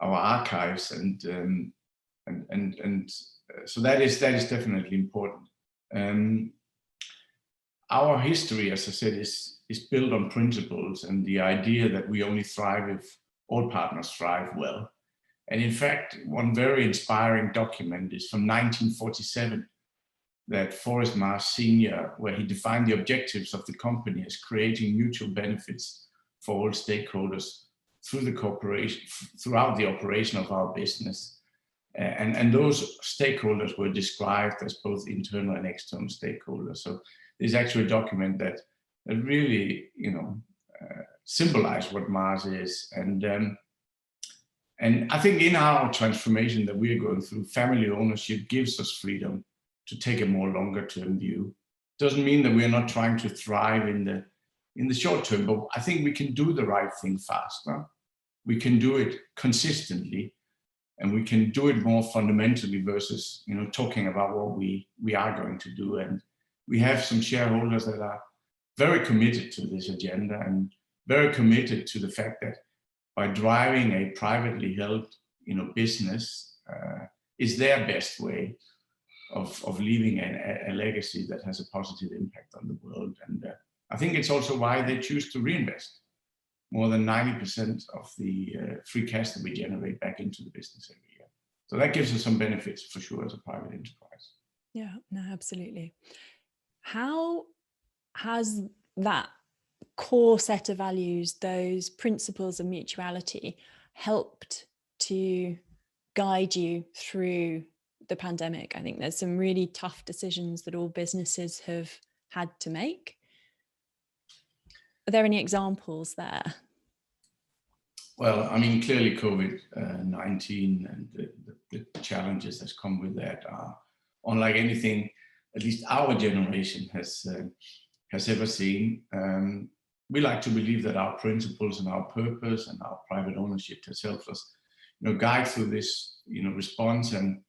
archives. And so that is definitely important. Our history, as I said, is built on principles and the idea that we only thrive if all partners thrive well. And in fact, one very inspiring document is from 1947, that Forrest Mars Sr., where he defined the objectives of the company as creating mutual benefits for all stakeholders through the corporation, throughout the operation of our business. And those stakeholders were described as both internal and external stakeholders. So there's actually a document that really, symbolize what Mars is. And I think in our transformation that we are going through, family ownership gives us freedom to take a more longer-term view. Doesn't mean that we are not trying to thrive in the short term, but I think we can do the right thing faster. We can do it consistently, and we can do it more fundamentally versus, talking about what we are going to do. And we have some shareholders that are very committed to this agenda and very committed to the fact that by driving a privately held, business is their best way of leaving a legacy that has a positive impact on the world. And I think it's also why they choose to reinvest more than 90% of the free cash that we generate back into the business every year. So that gives us some benefits for sure as a private enterprise. Yeah, no, absolutely. How has that core set of values, those principles of mutuality, helped to guide you through the pandemic. I think there's some really tough decisions that all businesses have had to make. Are there any examples there? Well, I mean, clearly COVID-19 and the challenges that come with that are unlike anything, at least our generation has ever seen. We like to believe that our principles and our purpose and our private ownership has helped us, guide through this, response. And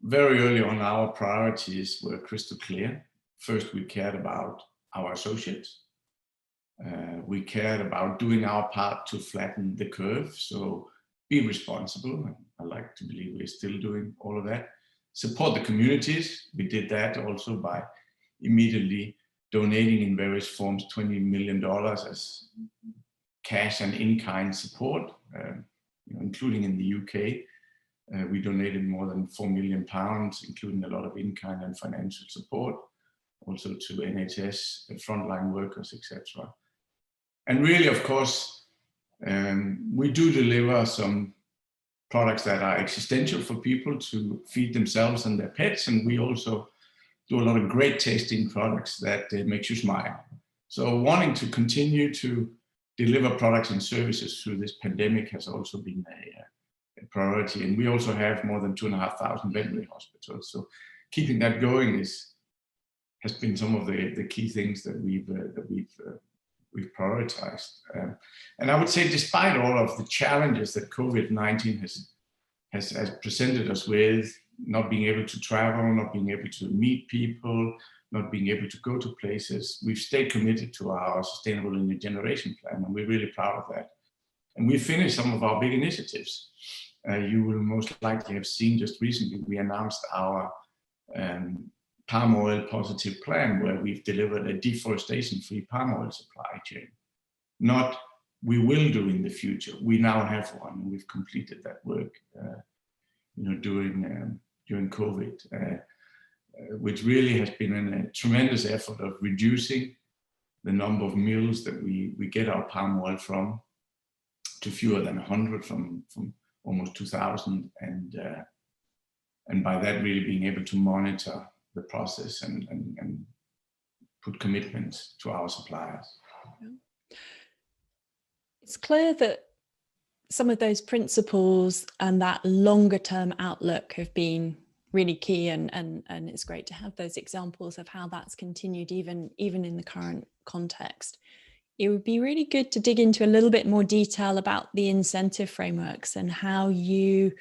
very early on, our priorities were crystal clear. First, we cared about our associates. We cared about doing our part to flatten the curve, so be responsible. And I like to believe we're still doing all of that. Support the communities. We did that also by immediately donating in various forms $20 million as cash and in-kind support, including in the UK. We donated more than £4 million, including a lot of in-kind and financial support, also to NHS, frontline workers, etc. And really, of course, we do deliver some products that are existential for people to feed themselves and their pets. And we also do a lot of great tasting products that makes you smile. So wanting to continue to deliver products and services through this pandemic has also been a priority. And we also have more than 2,500 veterinary hospitals. So keeping that going has been some of the key things that we've prioritized. And I would say, despite all of the challenges that COVID-19 has presented us with, not being able to travel, not being able to meet people, not being able to go to places, we've stayed committed to our Sustainable Linear Generation plan, and we're really proud of that. And we finished some of our big initiatives. You will most likely have seen just recently, we announced our palm oil positive plan, where we've delivered a deforestation-free palm oil supply chain. Not we will do in the future, we now have one, and we've completed that work during COVID, which really has been a tremendous effort of reducing the number of mills that we get our palm oil from to fewer than 100 from almost 2,000, and by that really being able to monitor the process and put commitments to our suppliers. It's clear that some of those principles and that longer term outlook have been really key, and it's great to have those examples of how that's continued even in the current context. It would be really good to dig into a little bit more detail about the incentive frameworks and how you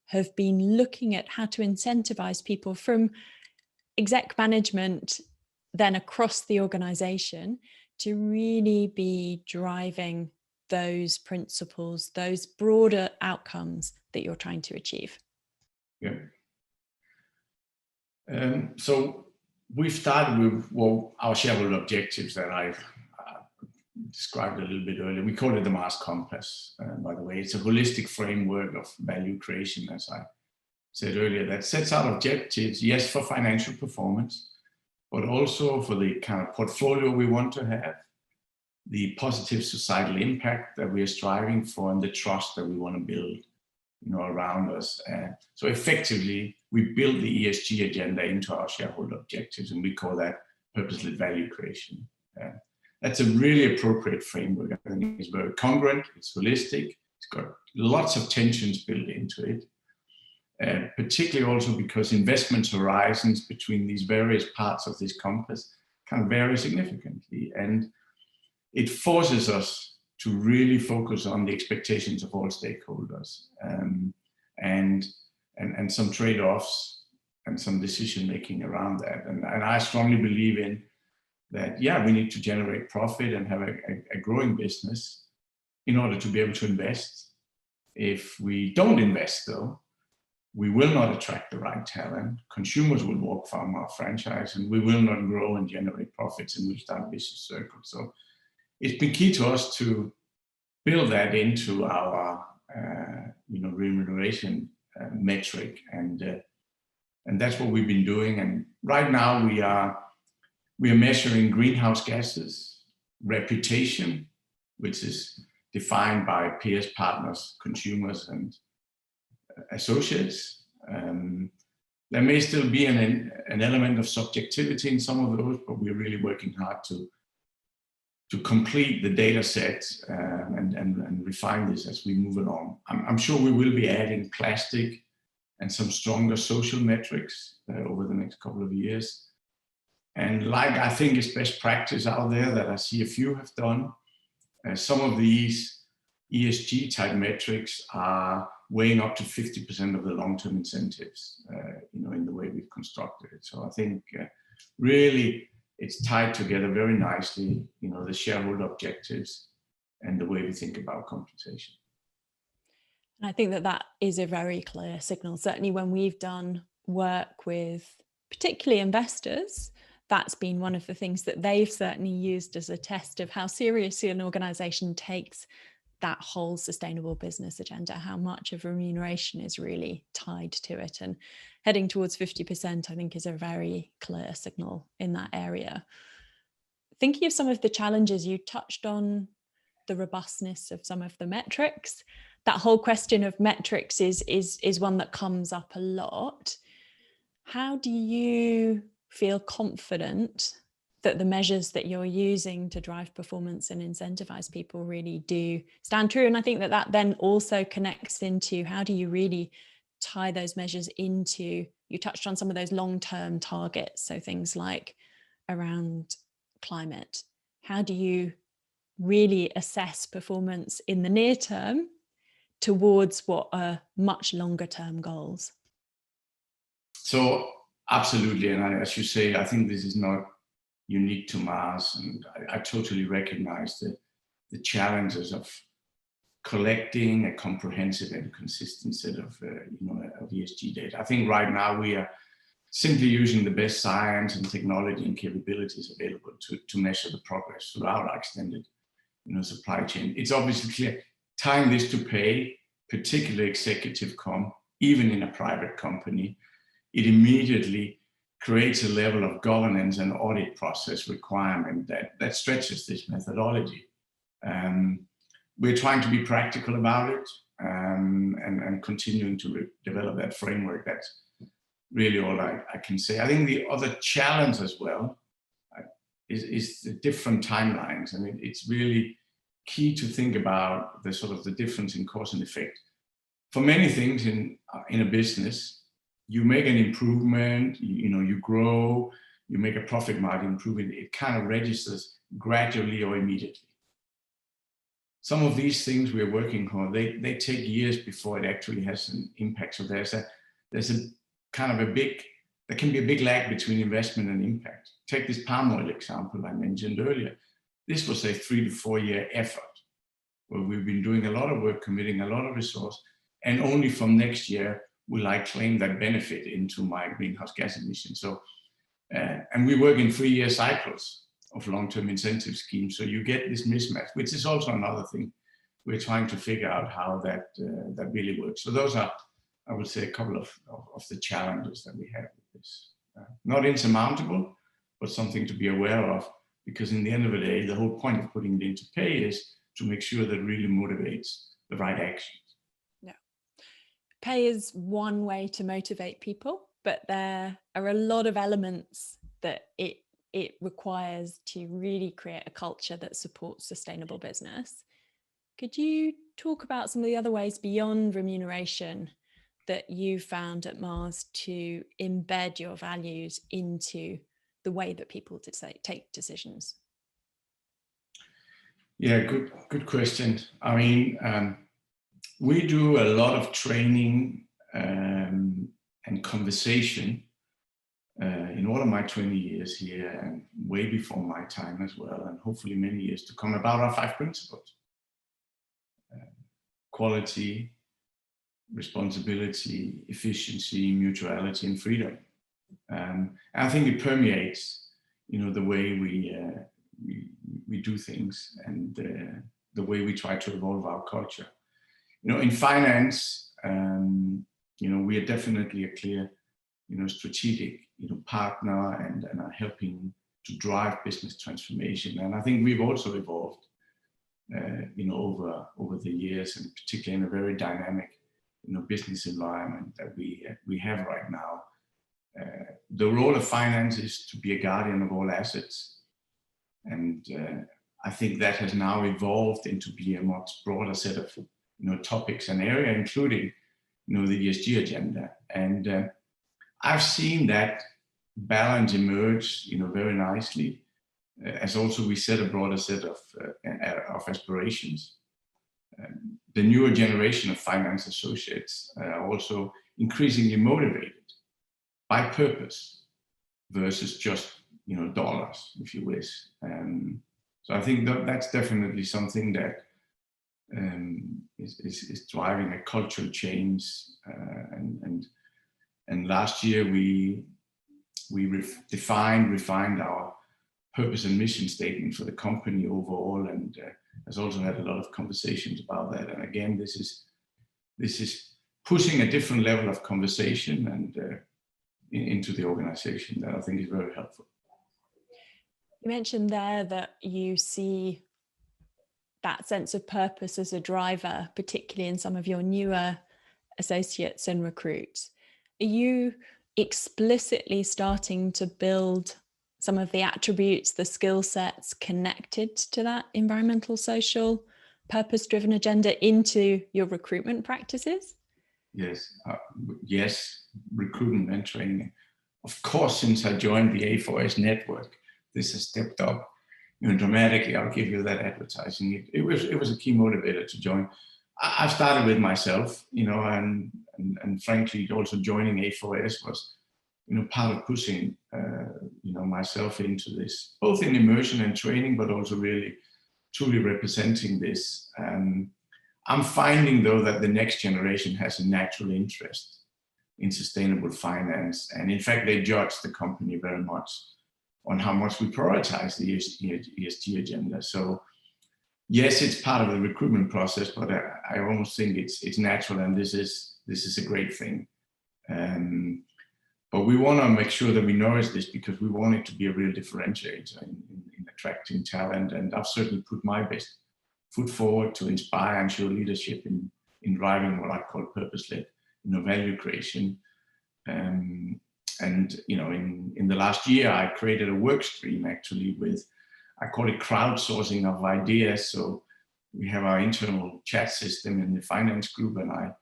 have been looking at how to incentivize people from exec management then across the organization to really be driving those principles, those broader outcomes that you're trying to achieve. Yeah. So we've started with our shareholder objectives that I've described a little bit earlier. We call it the Mars Compass, by the way. It's a holistic framework of value creation, as I said earlier, that sets out objectives, yes, for financial performance, but also for the kind of portfolio we want to have, the positive societal impact that we are striving for, and the trust that we want to build, around us. So effectively, we build the ESG agenda into our shareholder objectives, and we call that purpose-led value creation. That's a really appropriate framework. I think it's very congruent, it's holistic, it's got lots of tensions built into it, particularly also because investment horizons between these various parts of this compass can vary significantly. And it forces us to really focus on the expectations of all stakeholders, and some trade-offs and some decision-making around that. And I strongly believe in that, yeah, we need to generate profit and have a growing business in order to be able to invest. If we don't invest, though, we will not attract the right talent. Consumers will walk from our franchise, and we will not grow and generate profits, and we'll start a vicious circle. So it's been key to us to build that into our remuneration metric, and that's what we've been doing. And right now we are measuring greenhouse gases, reputation, which is defined by peers, partners, consumers, and associates, There may still be an element of subjectivity in some of those, but we're really working hard to complete the data set and refine this as we move along. I'm sure we will be adding plastic and some stronger social metrics over the next couple of years. And like I think is best practice out there that I see a few have done, some of these ESG type metrics are weighing up to 50% of the long-term incentives, in the way we've constructed it. So I think really it's tied together very nicely, the shareholder objectives and the way we think about compensation. And I think that is a very clear signal. Certainly when we've done work with particularly investors, that's been one of the things that they've certainly used as a test of how seriously an organization takes that whole sustainable business agenda, how much of remuneration is really tied to it. And heading towards 50%, I think, is a very clear signal in that area. Thinking of some of the challenges, you touched on the robustness of some of the metrics. That whole question of metrics is one that comes up a lot. How do you feel confident that the measures that you're using to drive performance and incentivize people really do stand true? And I think that then also connects into how do you really tie those measures into, you touched on some of those long-term targets, so things like around climate. How do you really assess performance in the near term towards what are much longer term goals? So absolutely, and as you say, I think this is not unique to Mars, and I totally recognize the challenges of collecting a comprehensive and consistent set of ESG data. I think right now we are simply using the best science and technology and capabilities available to measure the progress throughout our extended supply chain. It's obviously clear tying this to pay, particularly executive comp, even in a private company, it immediately creates a level of governance and audit process requirement that stretches this methodology. We're trying to be practical about it and continuing to develop that framework. That's really all I can say. I think the other challenge as well is the different timelines. I mean, it's really key to think about the difference in cause and effect. For many things in a business, you make an improvement, you grow, you make a profit margin improvement, it kind of registers gradually or immediately. Some of these things we're working on, they take years before it actually has an impact. So there's a kind of there can be a big lag between investment and impact. Take this palm oil example I mentioned earlier. This was a 3 to 4 year effort where we've been doing a lot of work, committing a lot of resource, and only from next year will I claim that benefit into my greenhouse gas emissions. So, and we work in 3 year cycles of long-term incentive schemes. So you get this mismatch, which is also another thing we're trying to figure out how that really works. So those are, I would say, a couple of the challenges that we have with this. Not insurmountable, but something to be aware of, because in the end of the day, the whole point of putting it into pay is to make sure that it really motivates the right actions. Yeah. Pay is one way to motivate people, but there are a lot of elements that it requires to really create a culture that supports sustainable business. Could you talk about some of the other ways beyond remuneration that you found at Mars to embed your values into the way that people take decisions? Yeah, good question. I mean, we do a lot of training and conversation in all of my 20 years here and way before my time as well, and hopefully many years to come, about our 5 principles. Quality, responsibility, efficiency, mutuality, and freedom. And I think it permeates, the way we do things and the way we try to evolve our culture. In finance, we are definitely a clear, strategic, partner and are helping to drive business transformation. And I think we've also evolved, over the years, and particularly in a very dynamic, business environment that we have right now. The role of finance is to be a guardian of all assets, and I think that has now evolved into be a much broader set of topics and area, including the ESG agenda. And I've seen that balance emerge very nicely, as also we set a broader set of aspirations. The newer generation of finance associates are also increasingly motivated by purpose versus just dollars, if you wish. So I think that's definitely something that is driving a cultural change. And last year we refined our purpose and mission statement for the company overall, and has also had a lot of conversations about that. And again, this is pushing a different level of conversation and into the organization that I think is very helpful. You mentioned there that you see that sense of purpose as a driver, particularly in some of your newer associates and recruits. Are you explicitly starting to build some of the attributes, the skill sets connected to that environmental, social, purpose-driven agenda into your recruitment practices? Yes, recruitment and training. Of course, since I joined the A4S network, this has stepped up dramatically. I'll give you that advertising. It was a key motivator to join. I started with myself, and frankly, also joining A4S was, part of pushing, myself into this, both in immersion and training, but also really truly representing this. I'm finding, though, that the next generation has a natural interest in sustainable finance. And in fact, they judge the company very much on how much we prioritize the ESG agenda. So yes, it's part of the recruitment process, but I almost think it's natural, and this is a great thing. But we want to make sure that we nourish this, because we want it to be a real differentiator in attracting talent. And I've certainly put my best foot forward to inspire and show leadership in driving what I call purpose-led value creation. And in the last year, I created a work stream actually with, I call it crowdsourcing of ideas. So we have our internal chat system in the finance group, and I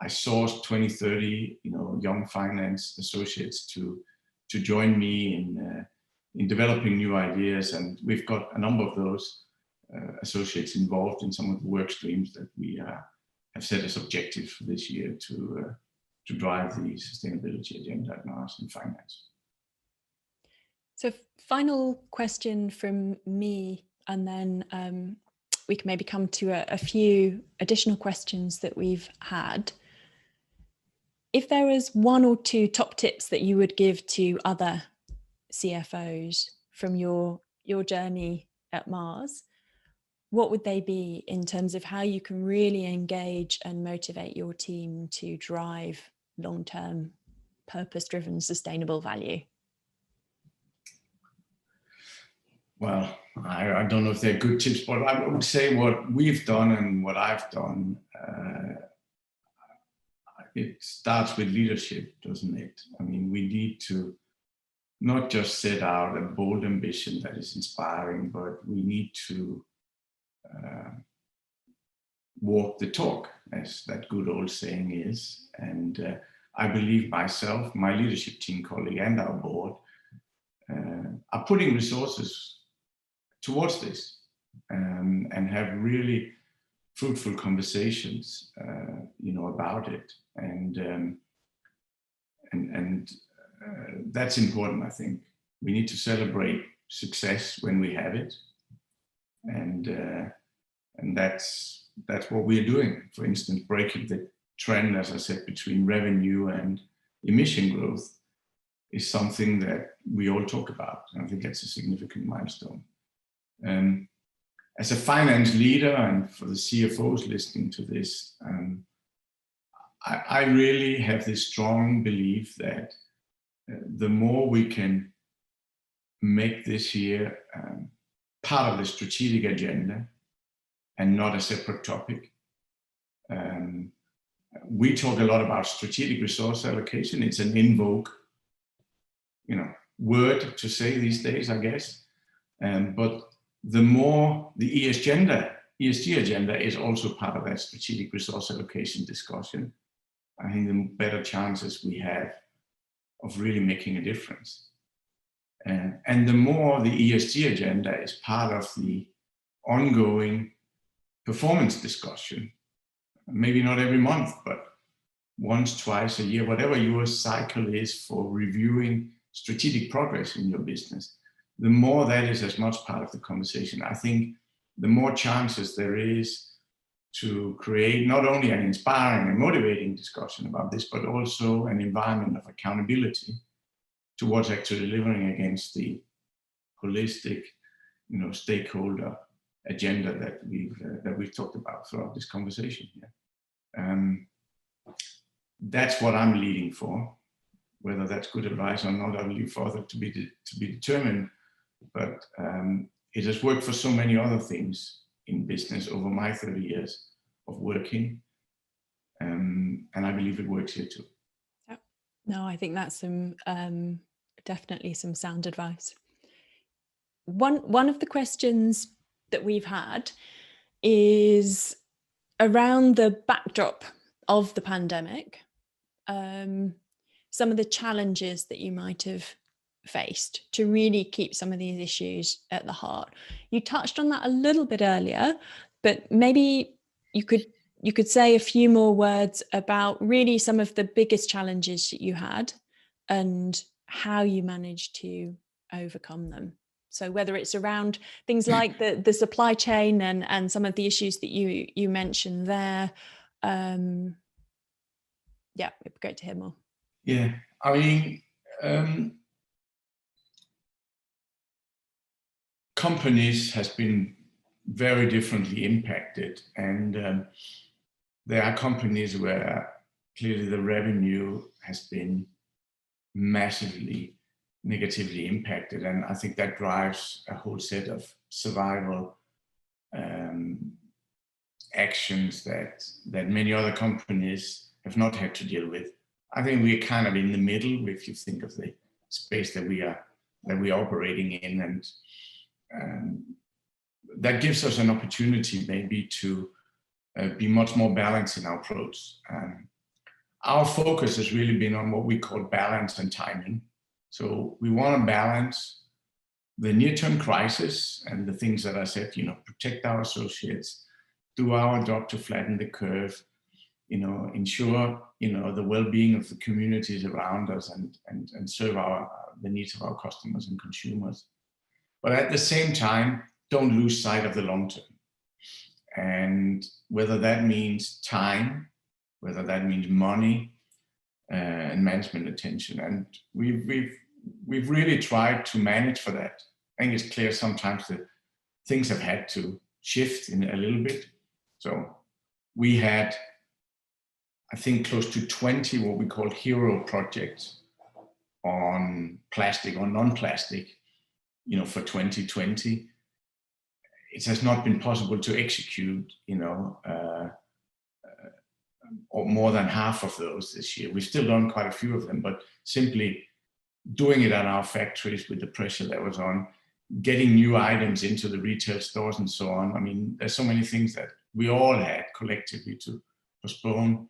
sourced 20, 30, young finance associates to join me in developing new ideas. And we've got a number of those associates involved in some of the work streams that we have set as objectives for this year to drive the sustainability agenda at Mars in finance. So final question from me, and then we can maybe come to a few additional questions that we've had. If there was one or two top tips that you would give to other CFOs from your journey at Mars, what would they be in terms of how you can really engage and motivate your team to drive long-term, purpose-driven, sustainable value? Well, I don't know if they're good tips, but I would say what we've done and what I've done, it starts with leadership, doesn't it? I mean, we need to not just set out a bold ambition that is inspiring, but we need to walk the talk, as that good old saying is. And I believe myself, my leadership team colleague, and our board are putting resources towards this, and have really fruitful conversations, about it. And that's important, I think. We need to celebrate success when we have it, and that's what we're doing. For instance, breaking the trend, as I said, between revenue and emission growth is something that we all talk about. And I think that's a significant milestone. As a finance leader, and for the CFOs listening to this, I really have this strong belief that the more we can make this year part of the strategic agenda and not a separate topic, We talk a lot about strategic resource allocation. It's an in vogue, word to say these days, I guess. But the more the ESG agenda is also part of that strategic resource allocation discussion, I think the better chances we have of really making a difference. And the more the ESG agenda is part of the ongoing performance discussion, maybe not every month, but once, twice a year, whatever your cycle is for reviewing strategic progress in your business, the more that is as much part of the conversation, I think the more chances there is to create not only an inspiring and motivating discussion about this, but also an environment of accountability towards actually delivering against the holistic, stakeholder agenda that we've talked about throughout this conversation here. That's what I'm leading for. Whether that's good advice or not, I'll leave for others to be determined. But it has worked for so many other things in business over my 30 years of working, and I believe it works here too. Yep. No, I think that's some definitely some sound advice. One of the questions that we've had is around the backdrop of the pandemic, some of the challenges that you might have faced to really keep some of these issues at the heart. You touched on that a little bit earlier, but maybe you could say a few more words about really some of the biggest challenges that you had and how you managed to overcome them. So whether it's around things like the supply chain and some of the issues that you mentioned there, it'd be great to hear more. Yeah, I mean, companies has been very differently impacted, and there are companies where clearly the revenue has been massively negatively impacted, and I think that drives a whole set of survival actions that many other companies have not had to deal with. I think we're kind of in the middle if you think of the space that we are operating in, and that gives us an opportunity maybe to be much more balanced in our approach. Our focus has really been on what we call balance and timing. So we want to balance the near-term crisis and the things that I said, protect our associates, do our job to flatten the curve, ensure, the well-being of the communities around us and serve the needs of our customers and consumers. But at the same time, don't lose sight of the long term. And whether that means time, whether that means money and management attention. And we've really tried to manage for that. I think it's clear sometimes that things have had to shift in a little bit. So we had, I think, close to 20 what we call hero projects on plastic or non-plastic, for 2020. It has not been possible to execute, or more than half of those this year. We've still done quite a few of them, but simply doing it at our factories with the pressure that was on, getting new items into the retail stores and so on. I mean, there's so many things that we all had collectively to postpone,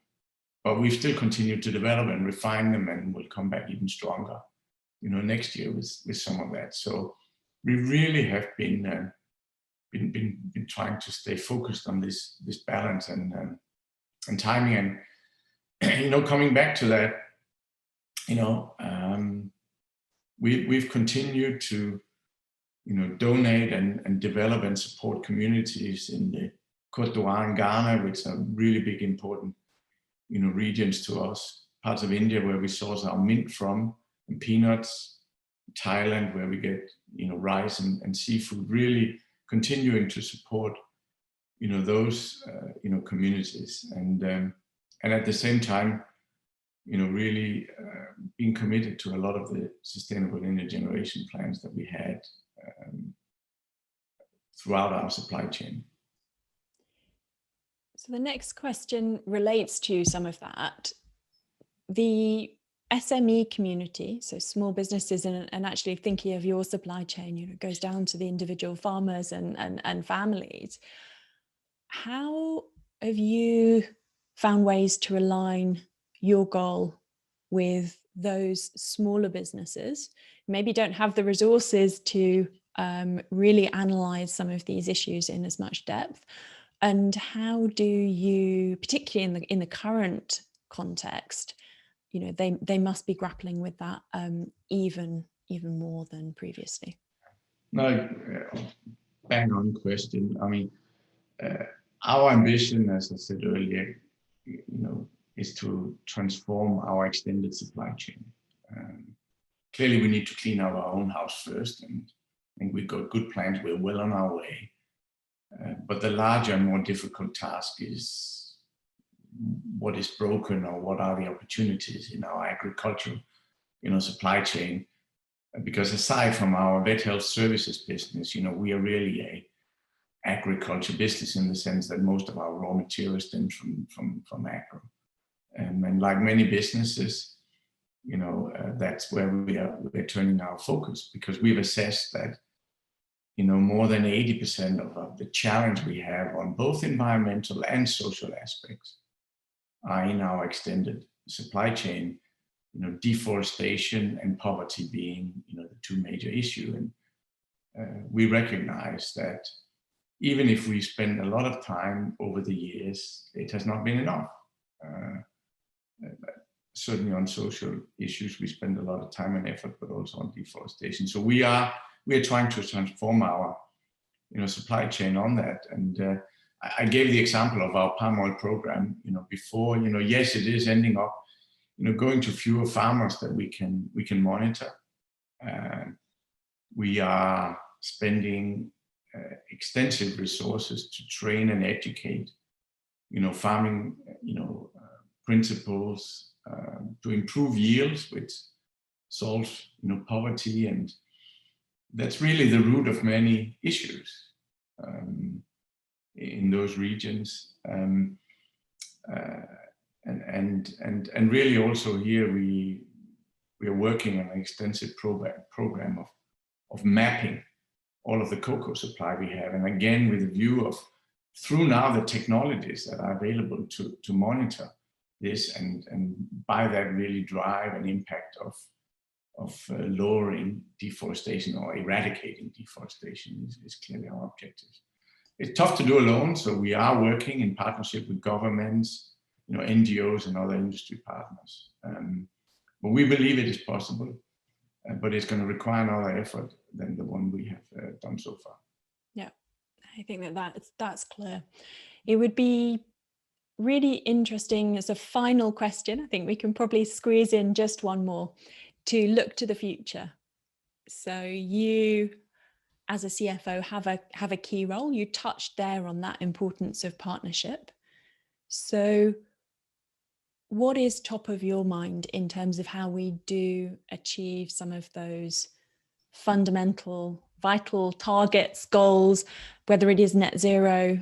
but we've still continued to develop and refine them, and we'll come back even stronger, next year with some of that. So we really have been trying to stay focused on this balance and timing, and coming back to that, we've continued to donate and develop and support communities in the Côte d'Ivoire and Ghana, which are really big important regions to us. Parts of India where we source our mint from, and peanuts. Thailand where we get rice and seafood. Really continuing to support those communities, and at the same time really being committed to a lot of the sustainable energy generation plans that we had throughout our supply chain. So the next question relates to some of that. The SME community, so small businesses, and actually thinking of your supply chain, it goes down to the individual farmers and families. How have you found ways to align your goal with those smaller businesses, maybe don't have the resources to really analyze some of these issues in as much depth? And how do you, particularly in the current context, they must be grappling with that even more than previously? No, bang on question. I mean, our ambition, as I said earlier, is to transform our extended supply chain. Clearly, we need to clean out our own house first, and I think we've got good plans. We're well on our way. But the larger and more difficult task is what is broken, or what are the opportunities in our agricultural, supply chain. Because aside from our vet health services business, we are really a agriculture business in the sense that most of our raw materials stems from agro. And like many businesses, that's where we're turning our focus, because we've assessed that more than 80% of the challenge we have on both environmental and social aspects are in our extended supply chain, deforestation and poverty being the two major issues. And we recognize that even if we spend a lot of time over the years, it has not been enough. Certainly on social issues, we spend a lot of time and effort, but also on deforestation. So we are trying to transform our, supply chain on that. And I gave the example of our palm oil program, before. Yes, it is ending up, going to fewer farmers that we can monitor. We are spending extensive resources to train and educate, farming, principles, to improve yields, which solves, poverty. And that's really the root of many issues in those regions. And really also here we are working on an extensive program of mapping all of the cocoa supply we have. And again, with a view of, through now the technologies that are available to monitor this, and by that really drive an impact of lowering deforestation or eradicating deforestation is clearly our objective. It's tough to do alone, so we are working in partnership with governments, NGOs and other industry partners. But we believe it is possible, but it's going to require another effort than the one we have done so far. Yeah, I think that's clear. It would be really interesting as a final question. I think we can probably squeeze in just one more, to look to the future. So you, as a CFO, have a key role. You touched there on that importance of partnership. So what is top of your mind in terms of how we do achieve some of those fundamental, vital targets, goals, whether it is net zero,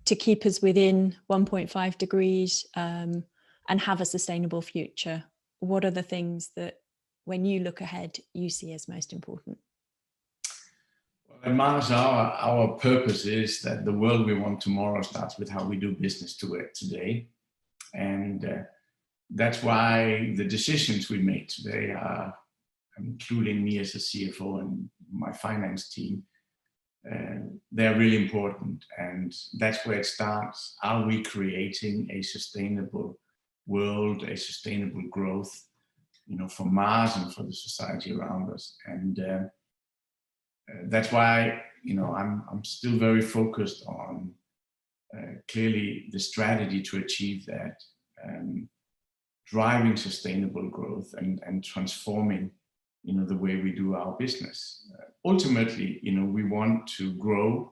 to keep us within 1.5 degrees and have a sustainable future? What are the things that, when you look ahead, you see as most important? Well, at Mars, our purpose is that the world we want tomorrow starts with how we do business today. And that's why the decisions we make today are, including me as a CFO and my finance team, they're really important. And that's where it starts. Are we creating a sustainable world, a sustainable growth, for Mars and for the society around us? And that's why, I'm still very focused on clearly the strategy to achieve that, driving sustainable growth and transforming, the way we do our business. Ultimately, we want to grow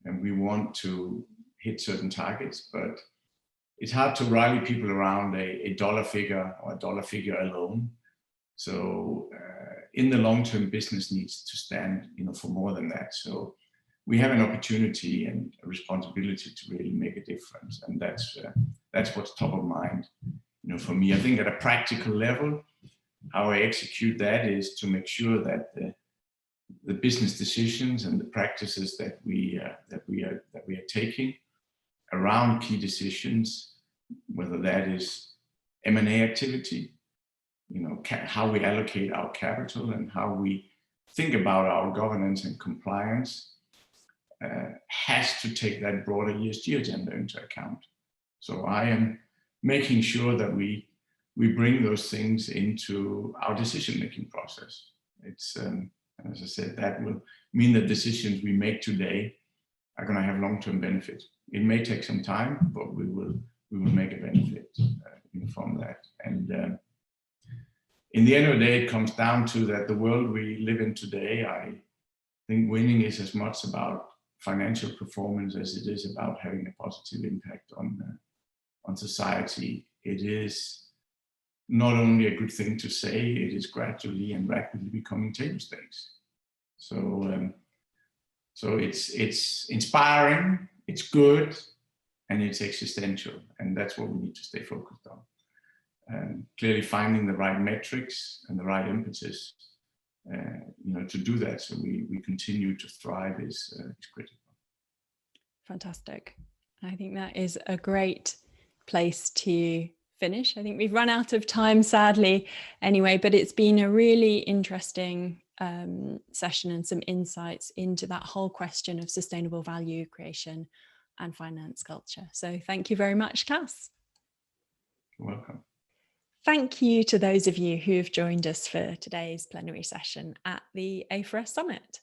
and we want to hit certain targets, but it's hard to rally people around a dollar figure or a dollar figure alone. So in the long term, business needs to stand, for more than that. So we have an opportunity and a responsibility to really make a difference, and that's what's top of mind, for me. I think at a practical level, how I execute that is to make sure that the business decisions and the practices that we are taking around key decisions, whether that is M&A activity, how we allocate our capital and how we think about our governance and compliance, has to take that broader ESG agenda into account. So I am making sure that we bring those things into our decision-making process. It's, as I said, that will mean that decisions we make today are going to have long-term benefits. It may take some time, but we will make a benefit from that. And in the end of the day, it comes down to that the world we live in today, I think winning is as much about financial performance as it is about having a positive impact on society. It is not only a good thing to say, it is gradually and rapidly becoming table stakes. So it's inspiring, it's good, and it's existential, and that's what we need to stay focused on. And clearly finding the right metrics and the right impetus, to do that, so we continue to thrive is critical. Fantastic. I think that is a great place to finish. I think we've run out of time, sadly, anyway, but it's been a really interesting session and some insights into that whole question of sustainable value creation and finance culture. So thank you very much, Claus. You're welcome. Thank you to those of you who have joined us for today's plenary session at the A4S Summit.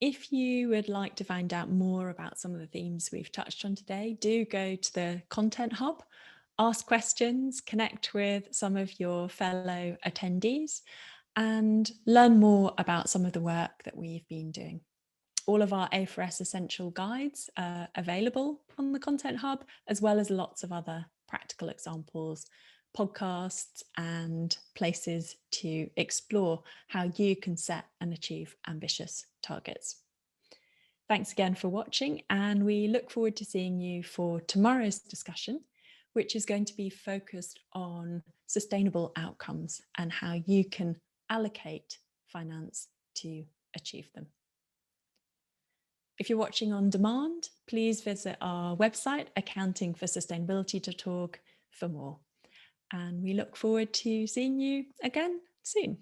If you would like to find out more about some of the themes we've touched on today, do go to the Content Hub, ask questions, connect with some of your fellow attendees, and learn more about some of the work that we've been doing. All of our A4S essential guides are available on the Content Hub, as well as lots of other practical examples, podcasts, and places to explore how you can set and achieve ambitious targets. Thanks again for watching, and we look forward to seeing you for tomorrow's discussion, which is going to be focused on sustainable outcomes and how you can allocate finance to achieve them. If you're watching on demand, please visit our website, accountingforsustainability.org, for more. And we look forward to seeing you again soon.